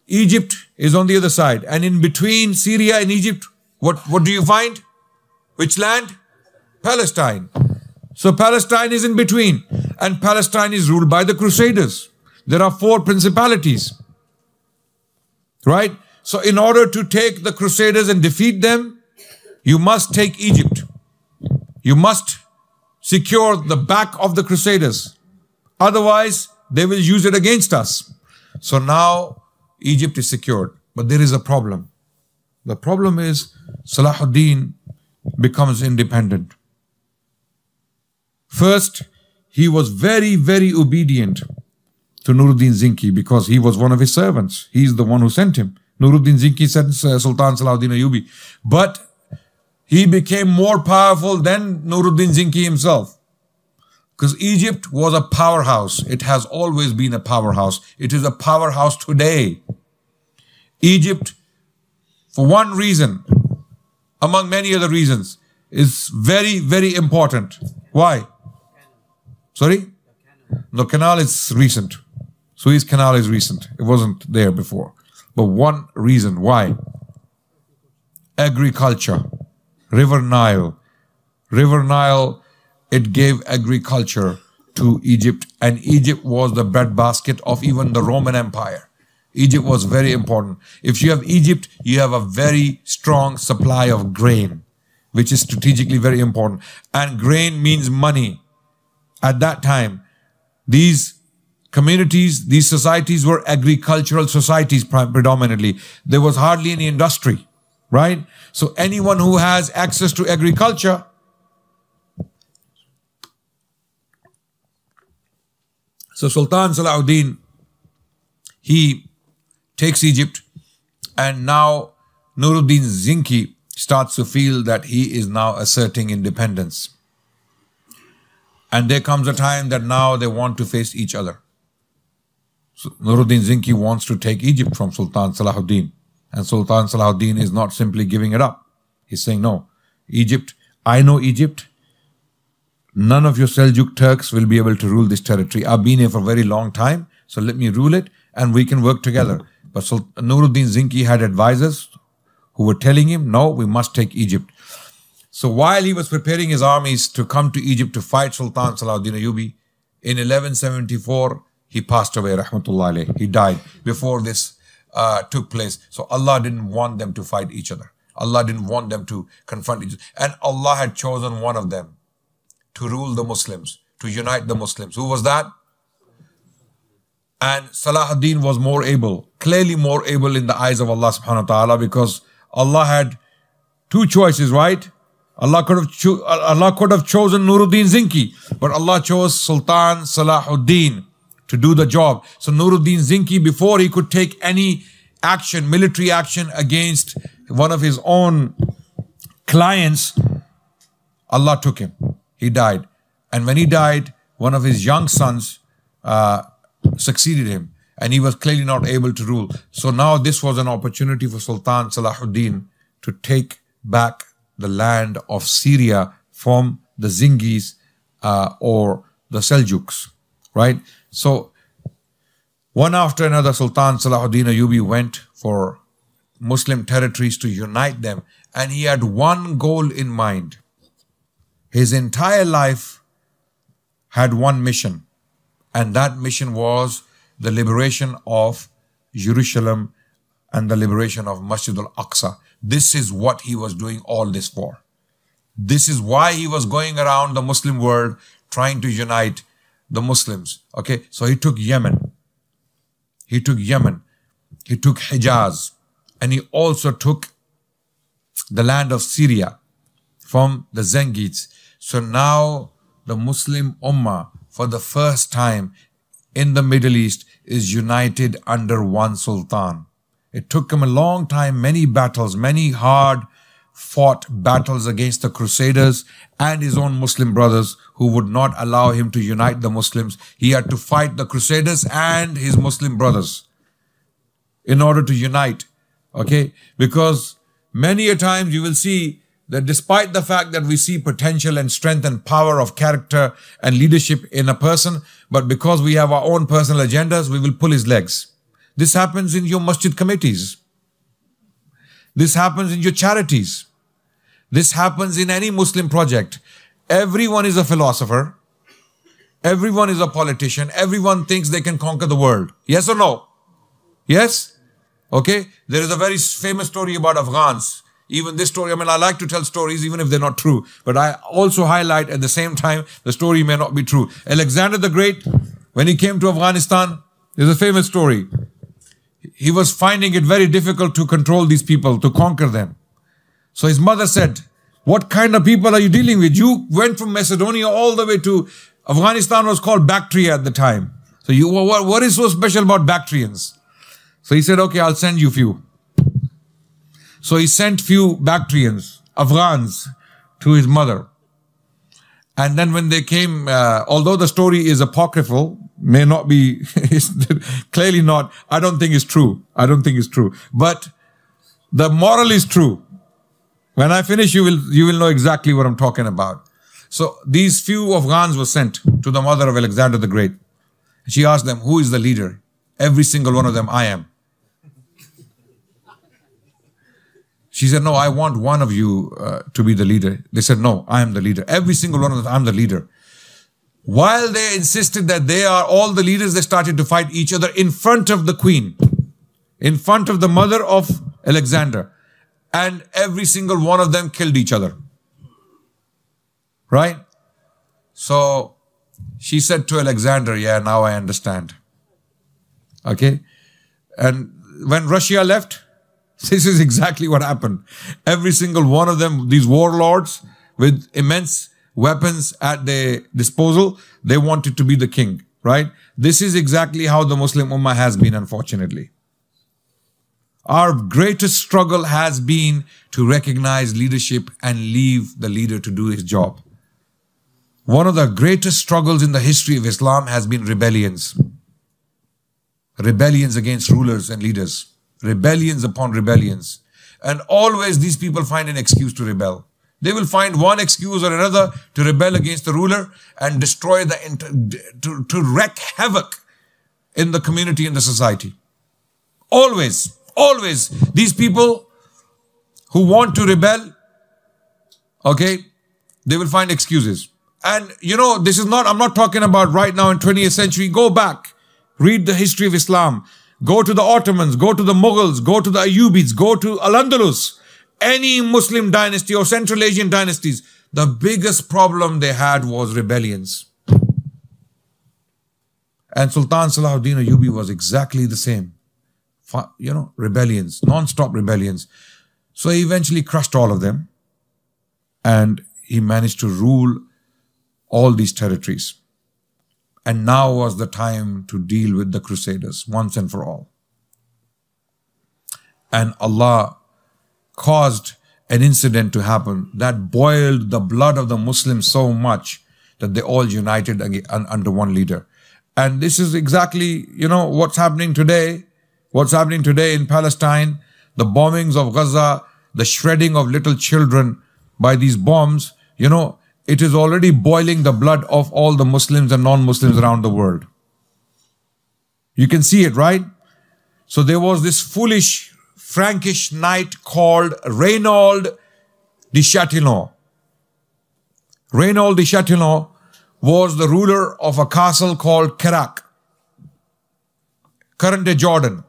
Egypt is on the other side. And in between Syria and Egypt, what do you find? Which land? Palestine. So Palestine is in between. And Palestine is ruled by the Crusaders. There are 4 principalities. Right? So in order to take the Crusaders and defeat them, you must take Egypt. You must secure the back of the Crusaders. Otherwise, they will use it against us. So now Egypt is secured. But there is a problem. The problem is Salahuddin becomes independent. First, he was very, very obedient to Nuruddin Zinki because he was one of his servants. He's the one who sent him. Nuruddin Zinki sent Sultan Salahudin Ayyubi. But he became more powerful than Nuruddin Zinki himself. Because Egypt was a powerhouse. It has always been a powerhouse. It is a powerhouse today. Egypt, for one reason, among many other reasons, is very, very important. Why? Sorry? The canal is recent. Suez Canal is recent. It wasn't there before. But one reason why? Agriculture. River Nile. River Nile, it gave agriculture to Egypt, and Egypt was the breadbasket of even the Roman Empire. Egypt was very important. If you have Egypt, you have a very strong supply of grain, which is strategically very important. And grain means money. At that time, these communities, these societies were agricultural societies predominantly. There was hardly any industry, right? So anyone who has access to agriculture, so Sultan Salahuddin, he takes Egypt, and now Nuruddin Zinki starts to feel that he is now asserting independence. And there comes a time that now they want to face each other. So Nuruddin Zinki wants to take Egypt from Sultan Salahuddin. And Sultan Salahuddin is not simply giving it up. He's saying, no, Egypt, I know Egypt. None of your Seljuk Turks will be able to rule this territory. I've been here for a very long time, so let me rule it and we can work together. But Nuruddin Zinki had advisors who were telling him, no, we must take Egypt. So while he was preparing his armies to come to Egypt to fight Sultan Salahuddin Ayyubi, in 1174, he passed away, rahmatullah alayh. He died before this took place. So Allah didn't want them to fight each other. Allah didn't want them to confront each other. And Allah had chosen one of them to rule the Muslims, to unite the Muslims. Who was that? And Salahuddin was more able, clearly more able in the eyes of Allah subhanahu wa ta'ala, because Allah had 2 choices, right? Allah could have chosen Nuruddin Zinki, but Allah chose Sultan Salahuddin to do the job. So Nuruddin Zinki, before he could take any action, military action against one of his own clients, Allah took him. He died. And when he died, one of his young sons succeeded him, and he was clearly not able to rule. So now this was an opportunity for Sultan Salahuddin to take back the land of Syria from the Zingis or the Seljuks, right? So one after another, Sultan Salahuddin Ayyubi went for Muslim territories to unite them, and he had one goal in mind. His entire life had one mission, and that mission was the liberation of Jerusalem and the liberation of Masjid al-Aqsa. This is what he was doing all this for. This is why he was going around the Muslim world trying to unite the Muslims. Okay, so he took Yemen. He took Yemen. He took Hijaz. And he also took the land of Syria from the Zengites. So now the Muslim Ummah for the first time in the Middle East is united under one Sultan. It took him a long time, many battles, many hard fought battles against the Crusaders and his own Muslim brothers who would not allow him to unite the Muslims. He had to fight the Crusaders and his Muslim brothers in order to unite. Okay? Because many a times you will see that despite the fact that we see potential and strength and power of character and leadership in a person, but because we have our own personal agendas, we will pull his legs. This happens in your masjid committees. This happens in your charities. This happens in any Muslim project. Everyone is a philosopher. Everyone is a politician. Everyone thinks they can conquer the world. Yes or no? Yes? Okay? There is a very famous story about Afghans. Even this story, I like to tell stories even if they're not true. But I also highlight at the same time, the story may not be true. Alexander the Great, when he came to Afghanistan, there's a famous story. He was finding it very difficult to control these people, to conquer them. So his mother said, what kind of people are you dealing with? You went from Macedonia all the way to Afghanistan was called Bactria at the time. So what is so special about Bactrians? So he said, okay, I'll send you few. So he sent few Bactrians, Afghans, to his mother. And then when they came, although the story is apocryphal, may not be, clearly not, I don't think it's true. I don't think it's true. But the moral is true. When I finish, you will know exactly what I'm talking about. So these few Afghans were sent to the mother of Alexander the Great. She asked them, who is the leader? Every single one of them, I am. She said, no, I want one of you to be the leader. They said, no, I am the leader. Every single one of them, I'm the leader. While they insisted that they are all the leaders, they started to fight each other in front of the queen, in front of the mother of Alexander. And every single one of them killed each other. Right? So she said to Alexander, yeah, now I understand. Okay? And when Russia left, this is exactly what happened. Every single one of them, these warlords with immense weapons at their disposal, they wanted to be the king, right? This is exactly how the Muslim Ummah has been, unfortunately. Our greatest struggle has been to recognize leadership and leave the leader to do his job. One of the greatest struggles in the history of Islam has been rebellions. Rebellions against rulers and leaders. Rebellions upon rebellions. And always these people find an excuse to rebel. They will find one excuse or another to rebel against the ruler and destroy to wreak havoc in the community and the society. Always, always these people who want to rebel, okay, they will find excuses. And you know, this is not, I'm not talking about right now in 20th century. Go back, read the history of Islam. Go to the Ottomans, go to the Mughals, go to the Ejubids, go to Al-Andalus. Any Muslim dynasty or Central Asian dynasties, the biggest problem they had was rebellions. And Sultan Salahudin Ejubi was exactly the same. You know, rebellions, non-stop rebellions. So he eventually crushed all of them. And he managed to rule all these territories. And now was the time to deal with the Crusaders once and for all. And Allah caused an incident to happen that boiled the blood of the Muslims so much that they all united under one leader. And this is exactly, you know, what's happening today. What's happening today in Palestine, the bombings of Gaza, the shredding of little children by these bombs, you know, it is already boiling the blood of all the Muslims and non-Muslims around the world. You can see it, right? So there was this foolish Frankish knight called Reynaud de Chatillon. Reynaud de Chatillon was the ruler of a castle called Kerak, current-day Jordan.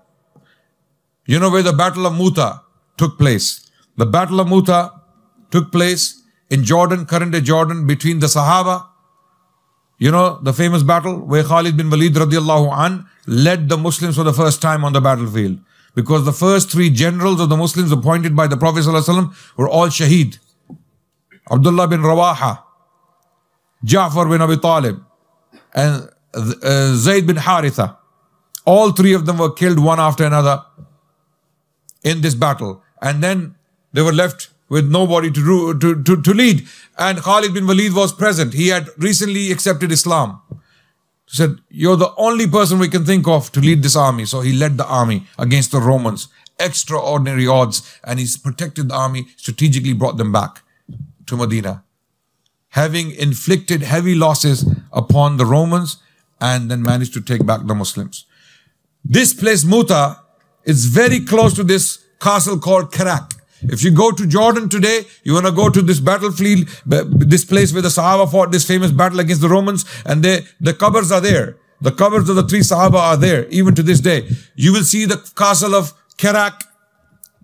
You know where the Battle of Muta took place. The Battle of Muta took place in Jordan, current-day Jordan, between the Sahaba. You know, the famous battle where Khalid bin Walid radiallahu an led the Muslims for the first time on the battlefield. Because the first three generals of the Muslims appointed by the Prophet ﷺ were all shaheed. Abdullah bin Rawaha, Ja'far bin Abi Talib, and Zayd bin Haritha. All three of them were killed one after another in this battle. And then they were left with nobody to lead. And Khalid bin Walid was present. He had recently accepted Islam. He said, you're the only person we can think of to lead this army. So he led the army against the Romans. Extraordinary odds. And he's protected the army, strategically brought them back to Medina, having inflicted heavy losses upon the Romans, and then managed to take back the Muslims. This place, Muta, is very close to this castle called Karak. If you go to Jordan today, you want to go to this battlefield, this place where the Sahaba fought this famous battle against the Romans, and the qabrs are there. The qabrs of the three Sahaba are there, even to this day. You will see the castle of Karak,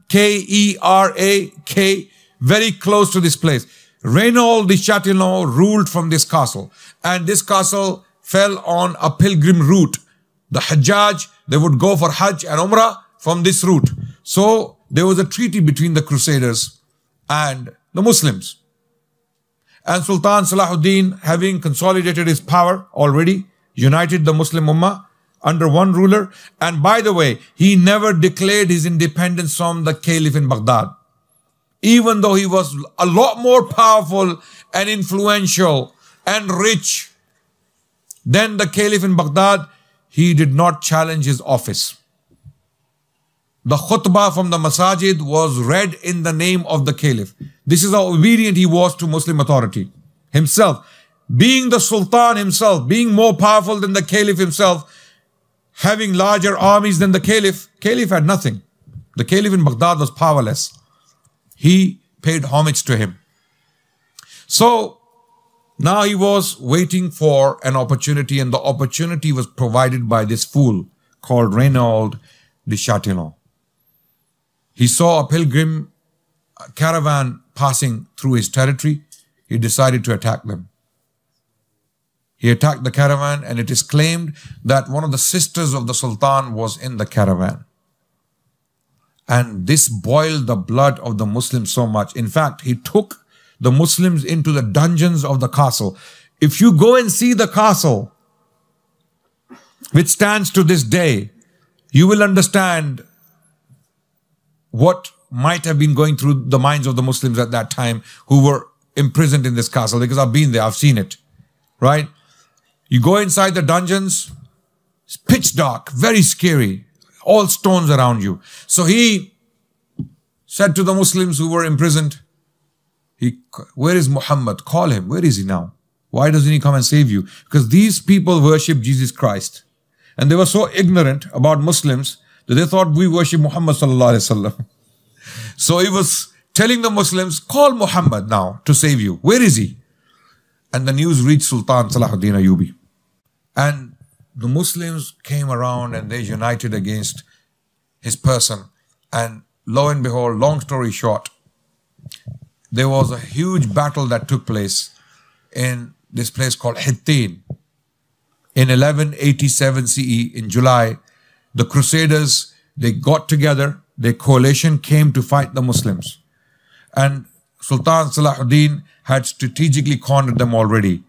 K-E-R-A-K, very close to this place. Reynaud de Chatillon ruled from this castle, and this castle fell on a pilgrim route. The Hajjaj, they would go for Hajj and Umrah from this route. So there was a treaty between the Crusaders and the Muslims. And Sultan Salahudin, having consolidated his power already, united the Muslim Ummah under one ruler. And by the way, he never declared his independence from the Caliph in Baghdad. Even though he was a lot more powerful and influential and rich than the Caliph in Baghdad, he did not challenge his office. The khutbah from the masajid was read in the name of the Caliph. This is how obedient he was to Muslim authority himself. Being the Sultan himself, being more powerful than the Caliph himself, having larger armies than the Caliph, Caliph had nothing. The Caliph in Baghdad was powerless. He paid homage to him. So now he was waiting for an opportunity, and the opportunity was provided by this fool called Reynaud de Chatillon. He saw a pilgrim caravan passing through his territory. He decided to attack them. He attacked the caravan, and it is claimed that one of the sisters of the Sultan was in the caravan. And this boiled the blood of the Muslims so much. In fact, he took the Muslims into the dungeons of the castle. If you go and see the castle, which stands to this day, you will understand what might have been going through the minds of the Muslims at that time who were imprisoned in this castle, because I've been there, I've seen it, right? You go inside the dungeons, it's pitch dark, very scary, all stones around you. So he said to the Muslims who were imprisoned, where is Muhammad? Call him. Where is he now? Why doesn't he come and save you? Because these people worship Jesus Christ. And they were so ignorant about Muslims that they thought we worship Muhammad sallallahu alaihi wasallam. So he was telling the Muslims, call Muhammad now to save you. Where is he? And the news reached Sultan Salahudin Ejubi. And the Muslims came around and they united against his person. And lo and behold, long story short, there was a huge battle that took place in this place called Hittin. In 1187 CE, in July, the Crusaders, they got together, their coalition came to fight the Muslims. And Sultan Salahudin had strategically cornered them already.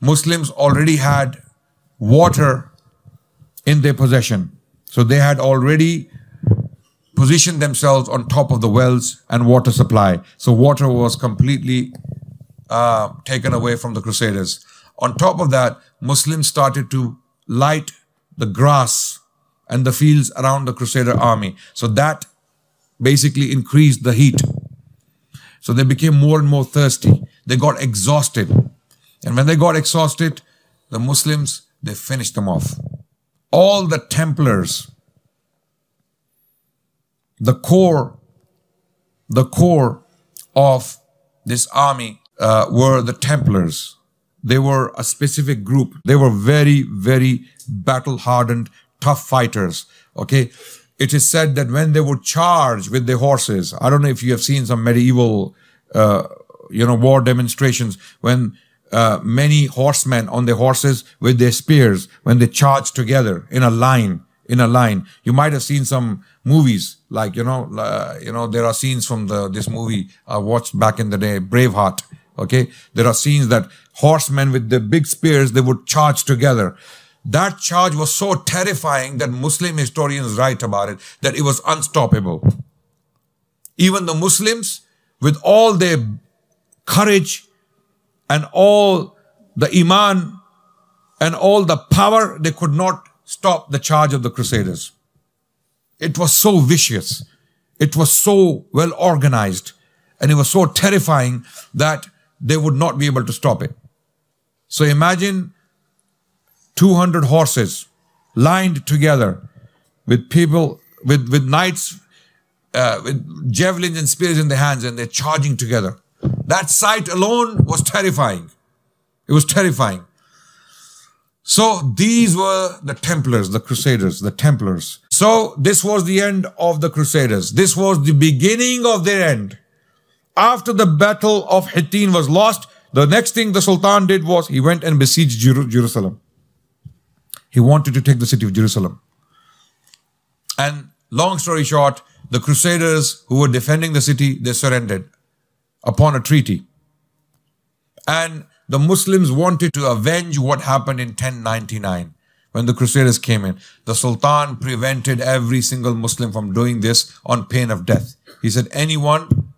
Muslims already had water in their possession. So they had already positioned themselves on top of the wells and water supply. So water was completely taken away from the Crusaders. On top of that, Muslims started to light the grass and the fields around the Crusader army. So that basically increased the heat. So they became more and more thirsty. They got exhausted. And when they got exhausted, the Muslims, they finished them off. All the Templars, the core of this army were the Templars. They were a specific group. They were very, very battle-hardened, tough fighters. Okay, it is said that when they would charge with their horses, I don't know if you have seen some medieval, war demonstrations, when many horsemen on their horses with their spears, when they charge together in a line, you might have seen some movies like, there are scenes from this movie I watched back in the day, Braveheart, Okay, there are scenes that horsemen with the big spears, they would charge together. That charge was so terrifying that Muslim historians write about it, that it was unstoppable. Even the Muslims, with all their courage and all the iman and all the power, they could not stop the charge of the Crusaders. It was so vicious. It was so well organized. And it was so terrifying that they would not be able to stop it. So imagine 200 horses lined together with people, with knights, with javelins and spears in their hands, and they're charging together. That sight alone was terrifying. It was terrifying. So these were the Templars, the Crusaders, the Templars. So this was the end of the Crusaders. This was the beginning of their end. After the battle of Hittin was lost, the next thing the Sultan did was he went and besieged Jerusalem. He wanted to take the city of Jerusalem. And long story short, the Crusaders who were defending the city, they surrendered upon a treaty. And the Muslims wanted to avenge what happened in 1099 when the Crusaders came in. The Sultan prevented every single Muslim from doing this on pain of death. He said, anyone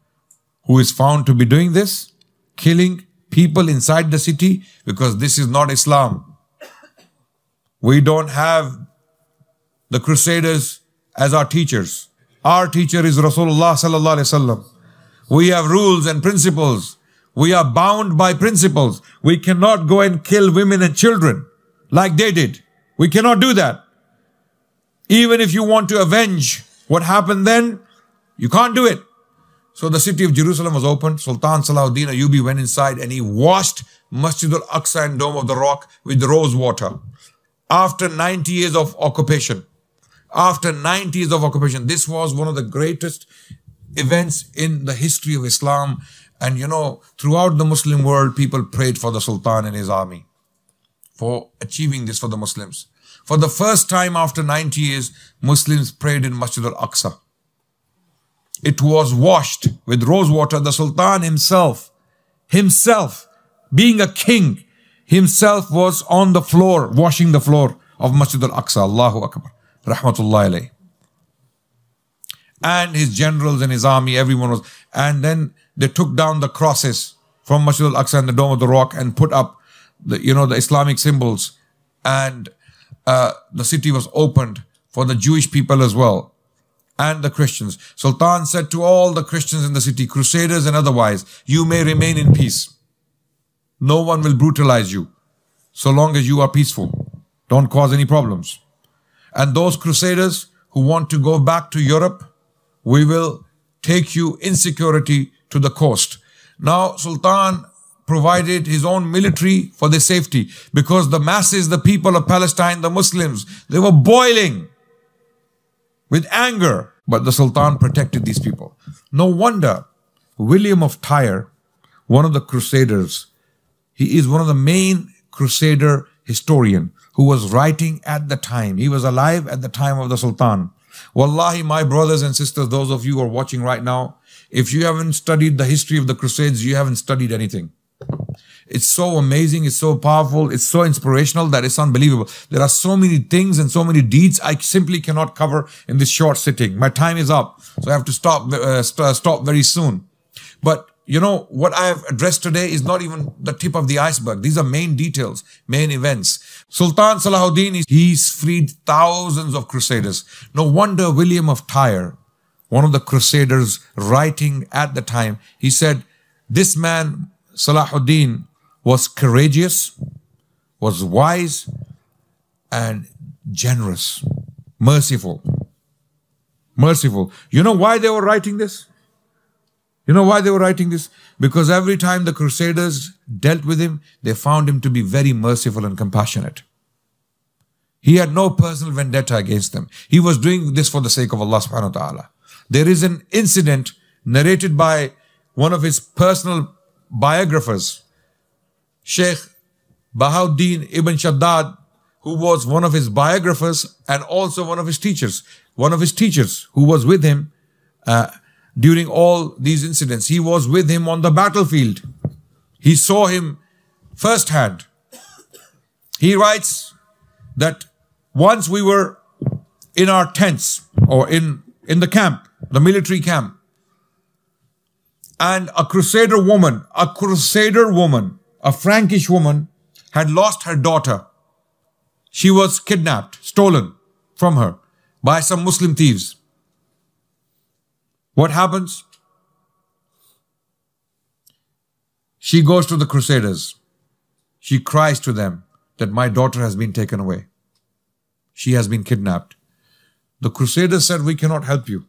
who is found to be doing this, killing people inside the city, because this is not Islam. We don't have the Crusaders as our teachers. Our teacher is Rasulullah sallallahu alaihi wasallam. We have rules and principles. We are bound by principles. We cannot go and kill women and children like they did. We cannot do that. Even if you want to avenge what happened then, you can't do it. So the city of Jerusalem was opened. Sultan Salahudin Ejubi went inside and he washed Masjid al-Aqsa and Dome of the Rock with rose water. After 90 years of occupation. After 90 years of occupation. This was one of the greatest events in the history of Islam. And you know, throughout the Muslim world, people prayed for the Sultan and his army for achieving this for the Muslims. For the first time after 90 years, Muslims prayed in Masjid al-Aqsa. It was washed with rose water. The Sultan himself, being a king, himself was on the floor, washing the floor of Masjid al-Aqsa. Allahu Akbar. Rahmatullahi alayhi. And his generals and his army, everyone was. And then they took down the crosses from Masjid al-Aqsa and the Dome of the Rock and put up the, the Islamic symbols. And the city was opened for the Jewish people as well. And the Christians. Sultan said to all the Christians in the city, Crusaders and otherwise, you may remain in peace. No one will brutalize you so long as you are peaceful. Don't cause any problems. And those Crusaders who want to go back to Europe, we will take you in security to the coast. Now, Sultan provided his own military for their safety because the masses, the people of Palestine, the Muslims, they were boiling with anger. But the Sultan protected these people. No wonder William of Tyre, one of the Crusaders, he is one of the main Crusader historian who was writing at the time. He was alive at the time of the Sultan. Wallahi, my brothers and sisters, those of you who are watching right now, if you haven't studied the history of the Crusades, you haven't studied anything. It's so amazing, it's so powerful, it's so inspirational that it's unbelievable. There are so many things and so many deeds I simply cannot cover in this short sitting. My time is up, so I have to stop very soon. But you know, what I have addressed today is not even the tip of the iceberg. These are main details, main events. Sultan Salahudin, he's freed thousands of Crusaders. No wonder William of Tyre, one of the Crusaders writing at the time, he said, this man, Salahudin, was courageous, was wise, and generous, merciful. Merciful. You know why they were writing this? You know why they were writing this? Because every time the Crusaders dealt with him, they found him to be very merciful and compassionate. He had no personal vendetta against them. He was doing this for the sake of Allah subhanahu wa ta'ala. There is an incident narrated by one of his personal biographers, Sheikh Bahauddin Ibn Shaddad, who was one of his biographers and also one of his teachers. One of his teachers who was with him during all these incidents. He was with him on the battlefield. He saw him firsthand. He writes that once we were in our tents or in the camp, the military camp, and a crusader woman, a Frankish woman had lost her daughter. She was kidnapped, stolen from her by some Muslim thieves. What happens? She goes to the crusaders. She cries to them that my daughter has been taken away. She has been kidnapped. The crusaders said, we cannot help you.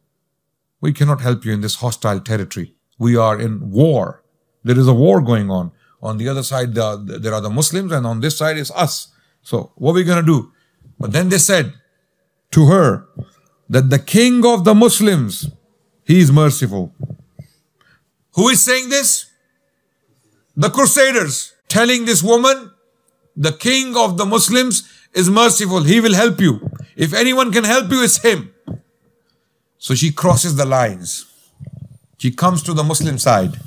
We cannot help you in this hostile territory. We are in war. There is a war going on. On the other side, there are the Muslims, and on this side is us. So what are we going to do? But then they said to her that the king of the Muslims, he is merciful. Who is saying this? The crusaders telling this woman, the king of the Muslims is merciful. He will help you. If anyone can help you, it's him. So she crosses the lines. She comes to the Muslim side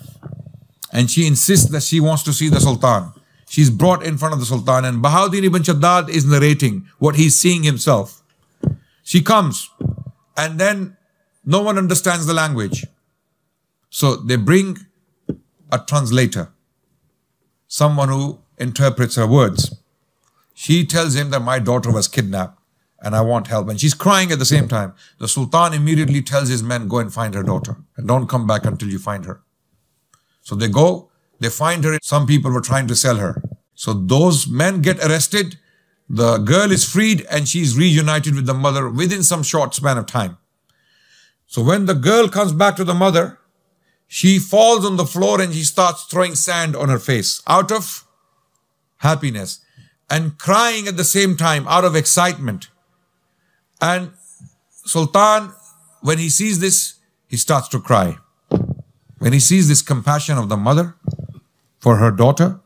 and she insists that she wants to see the Sultan. She's brought in front of the Sultan, and Salahudin ibn Shaddad is narrating what he's seeing himself. She comes and then no one understands the language. So they bring a translator, someone who interprets her words. She tells him that my daughter was kidnapped and I want help. And she's crying at the same time. The Sultan immediately tells his men, go and find her daughter and don't come back until you find her. So they go, they find her. Some people were trying to sell her. So those men get arrested. The girl is freed and she's reunited with the mother within some short span of time. So when the girl comes back to the mother, she falls on the floor and she starts throwing sand on her face out of happiness and crying at the same time out of excitement. And Sultan, when he sees this, he starts to cry. When he sees this compassion of the mother for her daughter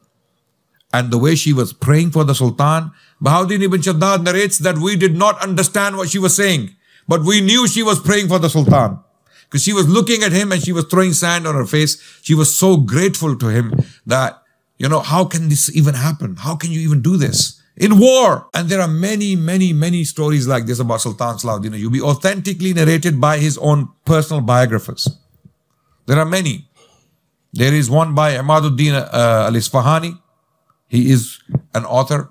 and the way she was praying for the Sultan, Salahudin ibn Shaddad narrates that we did not understand what she was saying, but we knew she was praying for the Sultan because she was looking at him and she was throwing sand on her face. She was so grateful to him that, you know, how can this even happen? How can you even do this? In war. And there are many stories like this about Sultan Salahudin Ejubi, authentically narrated by his own personal biographers. There are many. There is one by Ahmaduddin al-Isfahani. He is an author.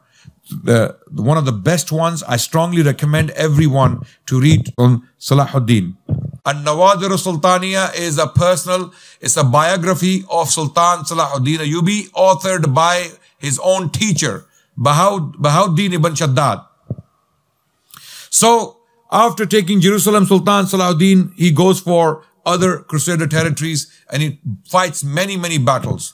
One of the best ones. I strongly recommend everyone to read on Salahudin. An-Nawadir al-Sultaniya is it's a biography of Sultan Salahudin Ejubi, authored by his own teacher, Salahudin ibn Shaddad. So, after taking Jerusalem, Sultan Salahudin, he goes for other Crusader territories and he fights many battles.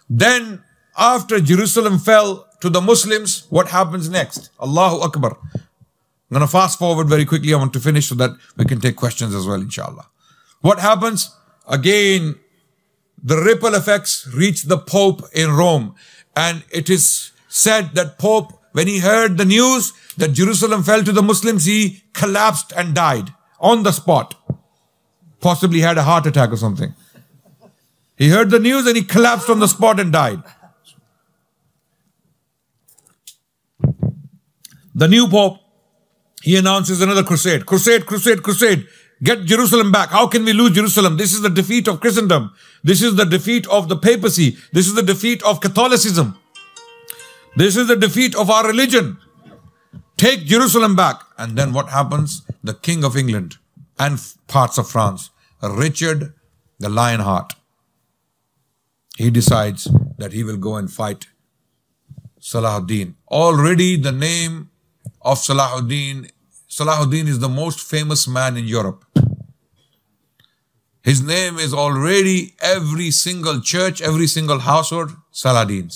Then, after Jerusalem fell to the Muslims, what happens next? Allahu Akbar. I'm going to fast forward very quickly. I want to finish so that we can take questions as well, inshallah. What happens? Again, the ripple effects reach the Pope in Rome. And it is said that Pope, when he heard the news that Jerusalem fell to the Muslims, he collapsed and died on the spot. Possibly had a heart attack or something. He heard the news and he collapsed on the spot and died. The new Pope, he announces another crusade. Crusade. Get Jerusalem back. How can we lose Jerusalem? This is the defeat of Christendom. This is the defeat of the papacy. This is the defeat of Catholicism. This is the defeat of our religion. Take Jerusalem back. And then what happens? The King of England and parts of France, Richard the Lionheart, he decides that he will go and fight Salahudin. Already the name of Salahudin is the most famous man in Europe. His name is already every single church, every single household, Saladin.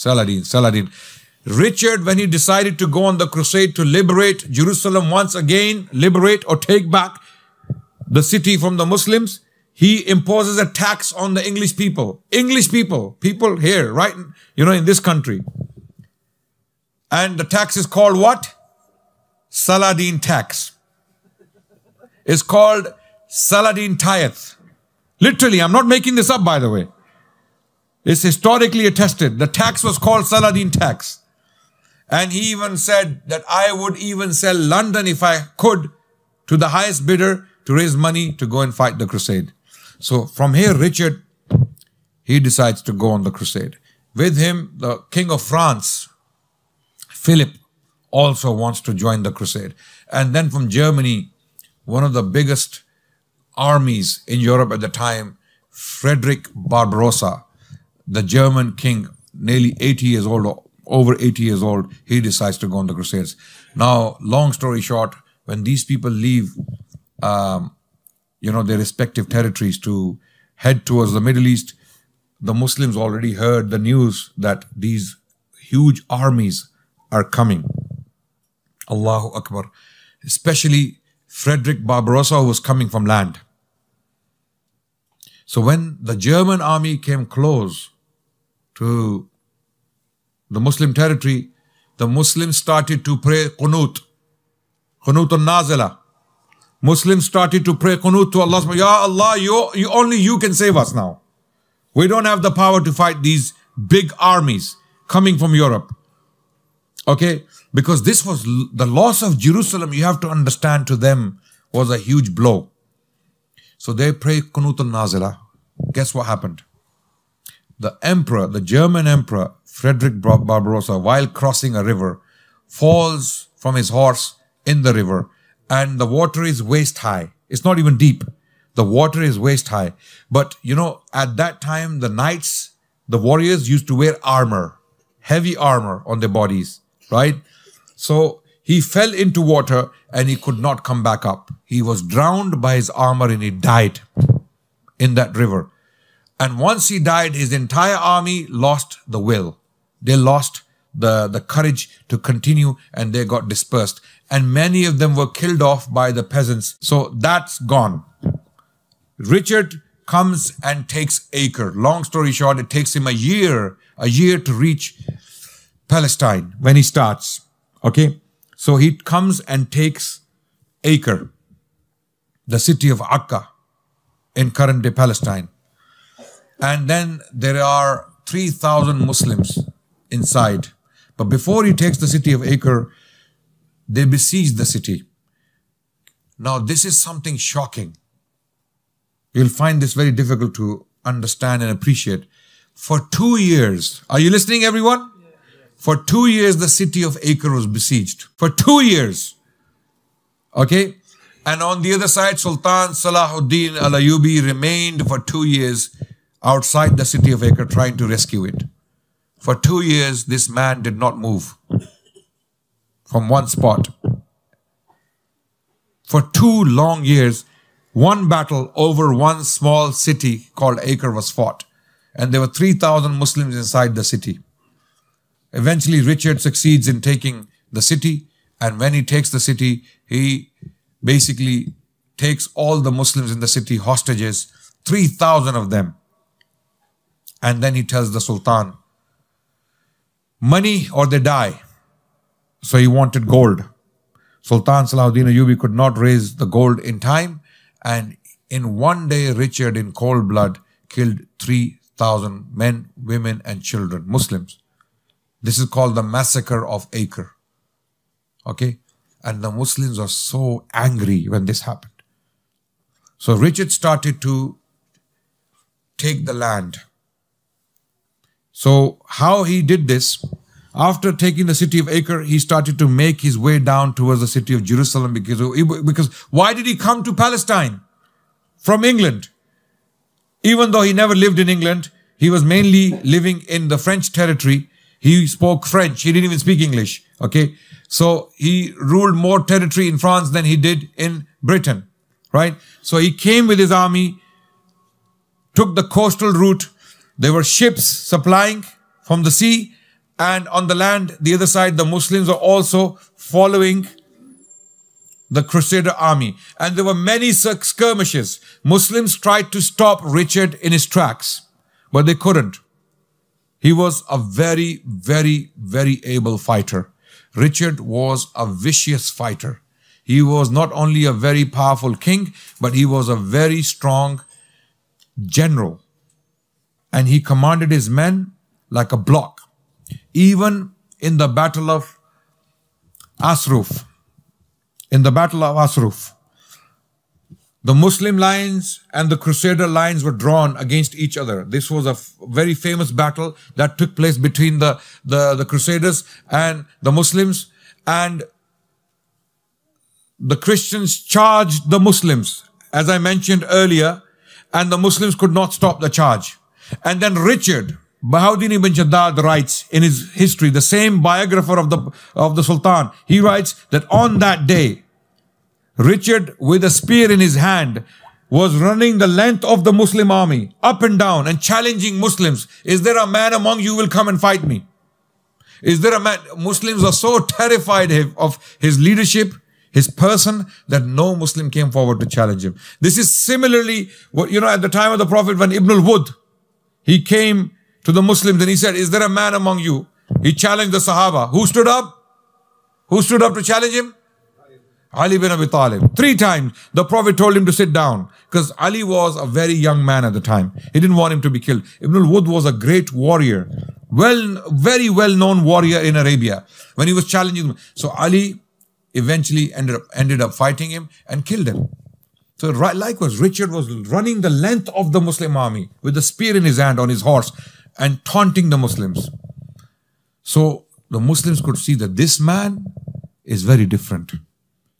Richard, when he decided to go on the crusade to liberate Jerusalem once again, liberate or take back the city from the Muslims, he imposes a tax on the English people. People here, right, in this country. And the tax is called what? Saladin tax. It's called Saladin tithe. Literally, I'm not making this up, by the way. It's historically attested. The tax was called Salahudin tax. And he even said that I would even sell London if I could to the highest bidder to raise money to go and fight the crusade. So from here, Richard, he decides to go on the crusade. With him, the King of France, Philip, also wants to join the crusade. And then from Germany, one of the biggest armies in Europe at the time, Frederick Barbarossa, the German king, nearly 80 years old, over 80 years old, he decides to go on the crusades. Now, long story short, when these people leave, their respective territories to head towards the Middle East, the Muslims already heard the news that these huge armies are coming. Allahu Akbar. Especially Frederick Barbarossa, who was coming from land. So when the German army came close to the Muslim territory, the Muslims started to pray qunut. Qunut al-Nazila. Muslims started to pray qunut to Allah. Ya Allah, only you can save us now. We don't have the power to fight these big armies coming from Europe. Okay? Because this was the loss of Jerusalem, you have to understand, to them was a huge blow. So they pray qunut al-Nazila. Guess what happened? The emperor, the German emperor, Frederick Barbarossa, while crossing a river, falls from his horse in the river, and the water is waist high. It's not even deep. The water is waist high. But, at that time, the knights, the warriors used to wear armor, heavy armor on their bodies, right? So he fell into water and he could not come back up. He was drowned by his armor and he died in that river. And once he died, his entire army lost the will. They lost the courage to continue, and they got dispersed. And many of them were killed off by the peasants. So that's gone. Richard comes and takes Acre. Long story short, it takes him a year to reach Palestine when he starts. Okay? So he comes and takes Acre, the city of Akka in current-day Palestine. And then there are 3,000 Muslims inside. But before he takes the city of Acre, they besiege the city. Now, this is something shocking. You'll find this very difficult to understand and appreciate. For 2 years, are you listening, everyone? For 2 years, the city of Acre was besieged. For 2 years. Okay? And on the other side, Sultan Salahudin al-Ejubi remained for 2 years outside the city of Acre trying to rescue it. For 2 years, this man did not move from one spot. For 2 long years, one battle over one small city called Acre was fought. And there were 3,000 Muslims inside the city. Eventually, Richard succeeds in taking the city. And when he takes the city, he basically takes all the Muslims in the city hostages, 3,000 of them. And then he tells the Sultan, money or they die. So he wanted gold. Sultan Salahudin Ejubi could not raise the gold in time. And in one day, Richard, in cold blood, killed 3,000 men, women, and children, Muslims. This is called the massacre of Acre. Okay? And the Muslims are so angry when this happened. So Richard started to take the land. So how he did this, after taking the city of Acre, he started to make his way down towards the city of Jerusalem because why did he come to Palestine from England? Even though he never lived in England, he was mainly living in the French territory. He spoke French. He didn't even speak English. Okay. So he ruled more territory in France than he did in Britain. Right. So he came with his army, took the coastal route. There were ships supplying from the sea, and on the land, the other side, the Muslims are also following the Crusader army. And there were many skirmishes. Muslims tried to stop Richard in his tracks, but they couldn't. He was a very, very, very able fighter. Richard was a vicious fighter. He was not only a very powerful king, but he was a very strong general. and he commanded his men like a block. Even in the battle of Asruf, the Muslim lines and the Crusader lines were drawn against each other. This was a very famous battle that took place between the Crusaders and the Muslims, and the Christians charged the Muslims, as I mentioned earlier, and the Muslims could not stop the charge. And then Richard, Salahudin ibn Shaddad, writes in his history, the same biographer of the Sultan, he writes that on that day, Richard, with a spear in his hand, was running the length of the Muslim army, up and down, and challenging Muslims. Is there a man among you who will come and fight me? Is there a man? Muslims are so terrified of his leadership, his person, that no Muslim came forward to challenge him. This is similarly, at the time of the Prophet, when Ibn al-Wud, he came to the Muslims and he said, is there a man among you? He challenged the Sahaba. Who stood up? Who stood up to challenge him? Ali bin Abi Talib. 3 times the Prophet told him to sit down, because Ali was a very young man at the time. He didn't want him to be killed. Ibn al-Wud was a great warrior, very well-known warrior in Arabia. When he was challenging him, so Ali eventually ended up fighting him and killed him. So likewise, Richard was running the length of the Muslim army with a spear in his hand on his horse and taunting the Muslims. So the Muslims could see that this man is very different.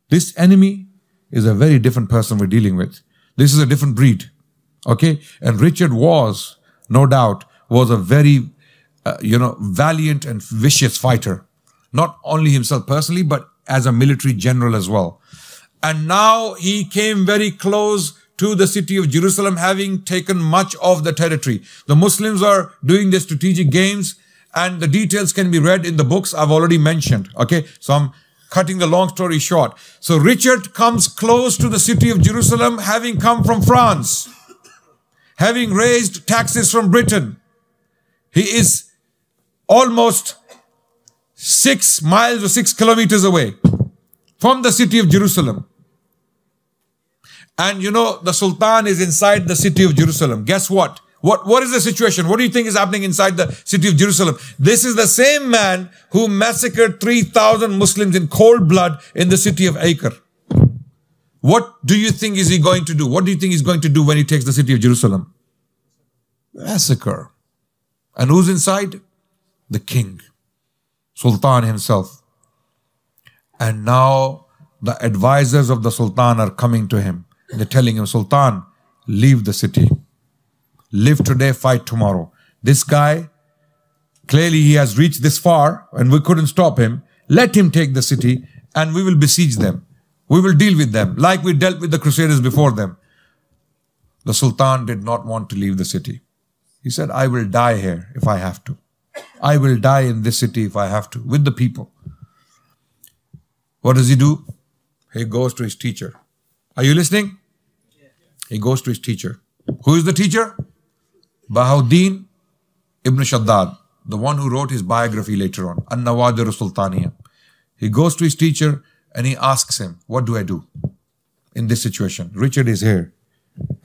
This enemy is a very different person we're dealing with. This is a different breed. Okay? And Richard was, no doubt, was a very, valiant and vicious fighter. Not only himself personally, but as a military general as well. And now he came very close to the city of Jerusalem, having taken much of the territory. The Muslims are doing their strategic games, and the details can be read in the books I've already mentioned. Okay? So I'm cutting the long story short. So Richard comes close to the city of Jerusalem, having come from France, having raised taxes from Britain. He is almost 6 miles or 6 kilometers away from the city of Jerusalem. And the Sultan is inside the city of Jerusalem. Guess what? What is the situation? What do you think is happening inside the city of Jerusalem? This is the same man who massacred 3,000 Muslims in cold blood in the city of Acre. What do you think is he going to do? What do you think he's going to do when he takes the city of Jerusalem? Massacre. And who's inside? The king, Sultan himself. And now the advisors of the Sultan are coming to him. They're telling him, Sultan, leave the city. Live today, fight tomorrow. This guy, clearly he has reached this far and we couldn't stop him. Let him take the city and we will besiege them. We will deal with them like we dealt with the Crusaders before them. The Sultan did not want to leave the city. He said, I will die here if I have to. I will die in this city if I have to, with the people. What does he do? He goes to his teacher. Are you listening? He goes to his teacher. Who is the teacher? Salahudin ibn Shaddad, the one who wrote his biography later on, An-Nawadir Sultaniya. He goes to his teacher and he asks him, what do I do in this situation? Richard is here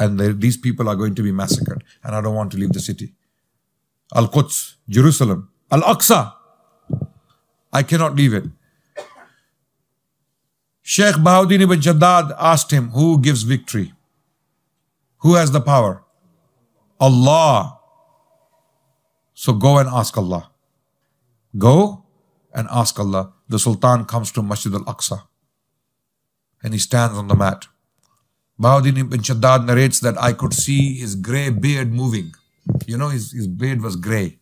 and these people are going to be massacred and I don't want to leave the city. Al-Quds, Jerusalem, Al-Aqsa, I cannot leave it. Sheikh Salahudin ibn Shaddad asked him, who gives victory? Who has the power? Allah. So go and ask Allah. Go and ask Allah. The Sultan comes to Masjid al-Aqsa and he stands on the mat. Salahudin ibn Shaddad narrates that I could see his grey beard moving. His beard was grey,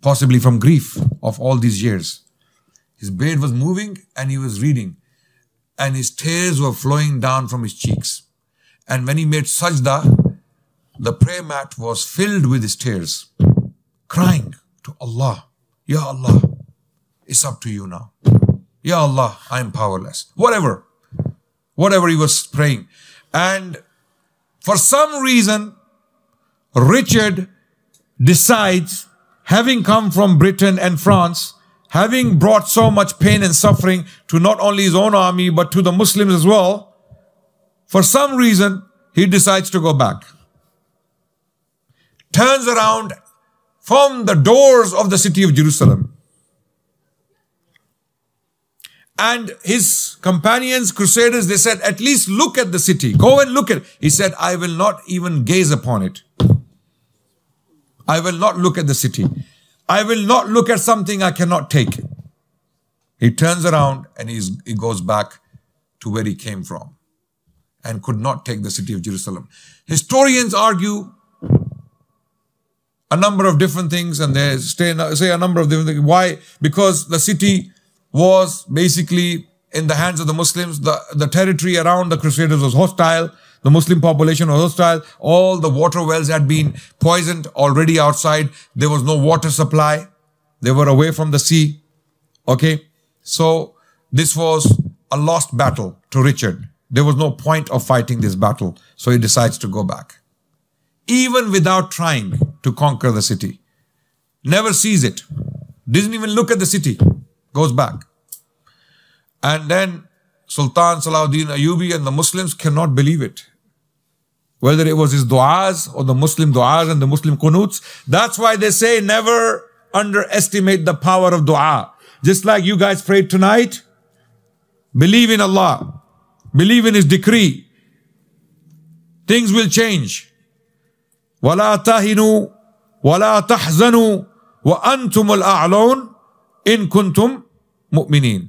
possibly from grief of all these years. His beard was moving and he was reading, and his tears were flowing down from his cheeks. And when he made sajda, the prayer mat was filled with his tears, crying to Allah, Ya Allah, it's up to you now. Ya Allah, I am powerless. Whatever he was praying. And for some reason, Richard decides, having come from Britain and France, having brought so much pain and suffering to not only his own army, but to the Muslims as well, for some reason, he decides to go back. turns around from the doors of the city of Jerusalem. And his companions, crusaders, they said, at least look at the city. Go and look at it. He said, I will not even gaze upon it. I will not look at the city. I will not look at something I cannot take. He turns around and he goes back to where he came from and could not take the city of Jerusalem. Historians argue a number of different things, and they say a number of different things. Why? Because the city was basically in the hands of the Muslims. The territory around the Crusaders was hostile. The Muslim population was hostile. All the water wells had been poisoned already outside. There was no water supply. They were away from the sea. Okay. So this was a lost battle to Richard. There was no point of fighting this battle. So he decides to go back. Even without trying to conquer the city. Never sees it. Doesn't even look at the city. Goes back. And then Sultan Salahudin Ejubi and the Muslims cannot believe it. Whether it was his du'as or the Muslim du'as and the Muslim qunuts. That's why they say never underestimate the power of du'a. Just like you guys prayed tonight. Believe in Allah. Believe in His decree. Things will change. وَلَا تَهِنُوا وَلَا تَحْزَنُوا وَأَنْتُمُ الْأَعْلَوْنَ إِن كُنْتُمْ مُؤْمِنِينَ.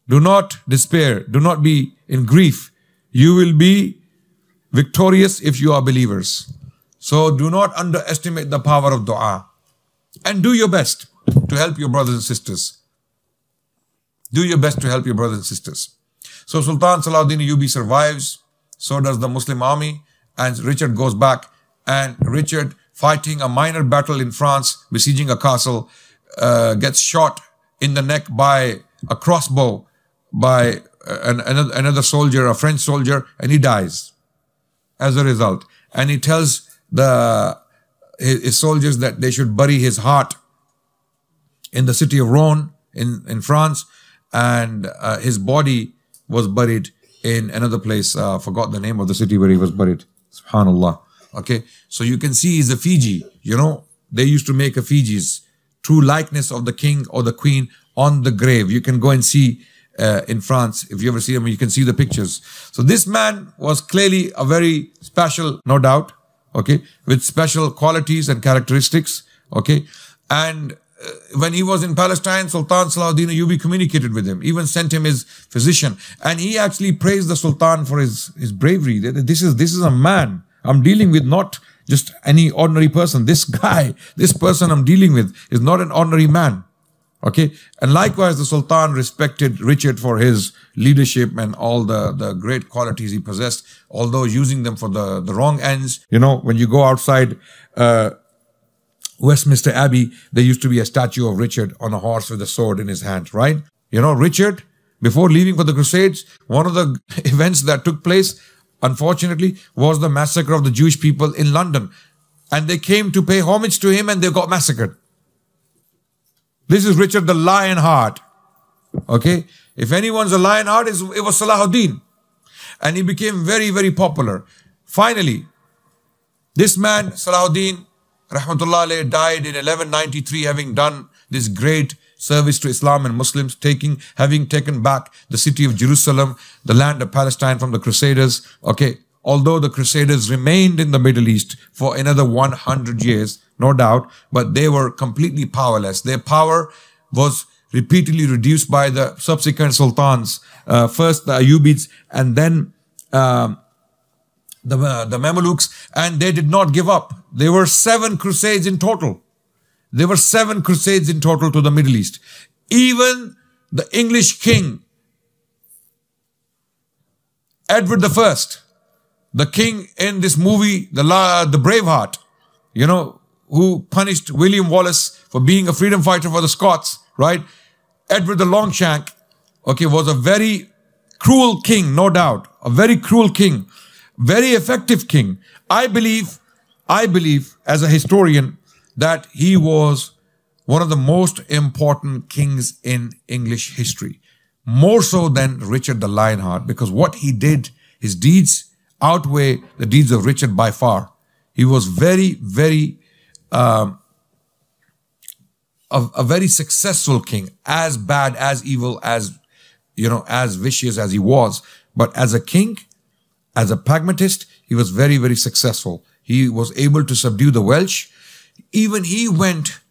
Do not despair. Do not be in grief. You will be victorious if you are believers. So do not underestimate the power of dua. And do your best to help your brothers and sisters. Do your best to help your brothers and sisters. So Sultan Salahudin Ejubi survives. So does the Muslim army. And Richard goes back. And Richard, fighting a minor battle in France, besieging a castle, gets shot in the neck by a crossbow by another soldier, a French soldier, and he dies as a result. And he tells his soldiers that they should bury his heart in the city of Rouen in France, and his body was buried in another place. Forgot the name of the city where he was buried. Subhanallah. Okay, so you can see he's a Fiji. You know, they used to make effigies, true likeness of the king or the queen on the grave. You can go and see in France. If you ever see them, you can see the pictures. So this man was clearly a very special, no doubt, okay, with special qualities and characteristics, okay. And when he was in Palestine, Sultan Salahudin Ejubi communicated with him, even sent him his physician. And he actually praised the Sultan for his bravery. This is a man I'm dealing with, not just any ordinary person. This guy, this person I'm dealing with is not an ordinary man. Okay. And likewise, the Sultan respected Richard for his leadership and all the great qualities he possessed, although using them for the wrong ends. You know, when you go outside Westminster Abbey, there used to be a statue of Richard on a horse with a sword in his hand, right? You know, Richard, before leaving for the Crusades, one of the events that took place, unfortunately, was the massacre of the Jewish people in London. And they came to pay homage to him and they got massacred. This is Richard the Lionheart. Okay? If anyone's a Lionheart, it was Salahudin. And he became very, very popular. Finally, this man, Salahudin, Rahmatullah alayhi, died in 1193, having done this great service to Islam and Muslims, having taken back the city of Jerusalem, the land of Palestine from the Crusaders. Okay, although the Crusaders remained in the Middle East for another 100 years, no doubt, but they were completely powerless. Their power was repeatedly reduced by the subsequent sultans, first the Ayyubids and then the Mamelukes, and they did not give up. There were 7 crusades in total. There were 7 crusades in total to the Middle East. Even the English king, Edward I, the king in this movie, the Braveheart, you know, who punished William Wallace for being a freedom fighter for the Scots, right? Edward the Longshank, okay, was a very cruel king, no doubt. A very cruel king. Very effective king. I believe as a historian that he was one of the most important kings in English history. More so than Richard the Lionheart, because what he did, his deeds outweigh the deeds of Richard by far. He was a very successful king, as bad, as evil, as as vicious as he was. But as a king, as a pragmatist, he was very successful. He was able to subdue the Welsh. Even he went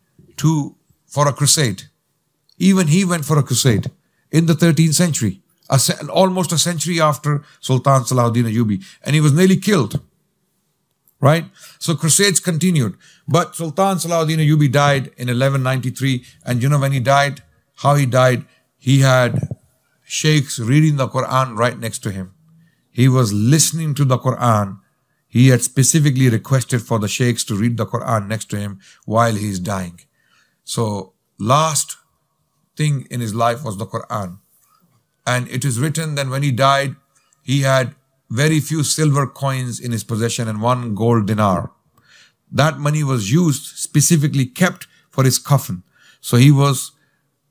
for a crusade. Even he went for a crusade in the 13th century, almost a century after Sultan Salahudin Ejubi, and he was nearly killed. Right? So crusades continued. But Sultan Salahudin Ejubi died in 1193. And when he died, how he died, he had sheikhs reading the Quran right next to him. He was listening to the Quran. He had specifically requested for the sheikhs to read the Quran next to him while he is dying. So last thing in his life was the Quran. And it is written that when he died, he had very few silver coins in his possession and 1 gold dinar. That money was used, specifically kept for his coffin. So he was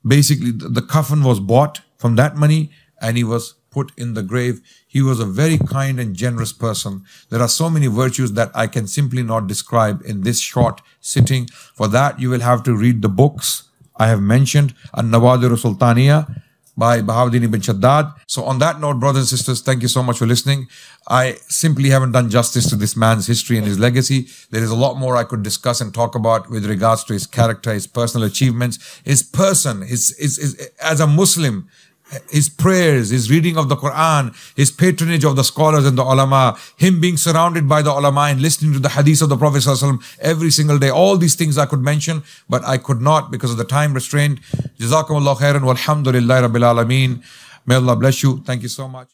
basically, the coffin was bought from that money and he was put in the grave. He was a very kind and generous person. There are so many virtues that I can simply not describe in this short sitting. For that, you will have to read the books I have mentioned, An-Nawadir Sultaniya by Bahauddin ibn Shaddad. So on that note, brothers and sisters, thank you so much for listening. I simply haven't done justice to this man's history and his legacy. There is a lot more I could discuss and talk about with regards to his character, his personal achievements, his person, his as a Muslim, his prayers, his reading of the Quran, his patronage of the scholars and the ulama, him being surrounded by the ulama and listening to the hadith of the Prophet ﷺ every single day. All these things I could mention, but I could not because of the time restraint. Jazakumullah khairan walhamdulillahi rabbil alameen. May Allah bless you. Thank you so much.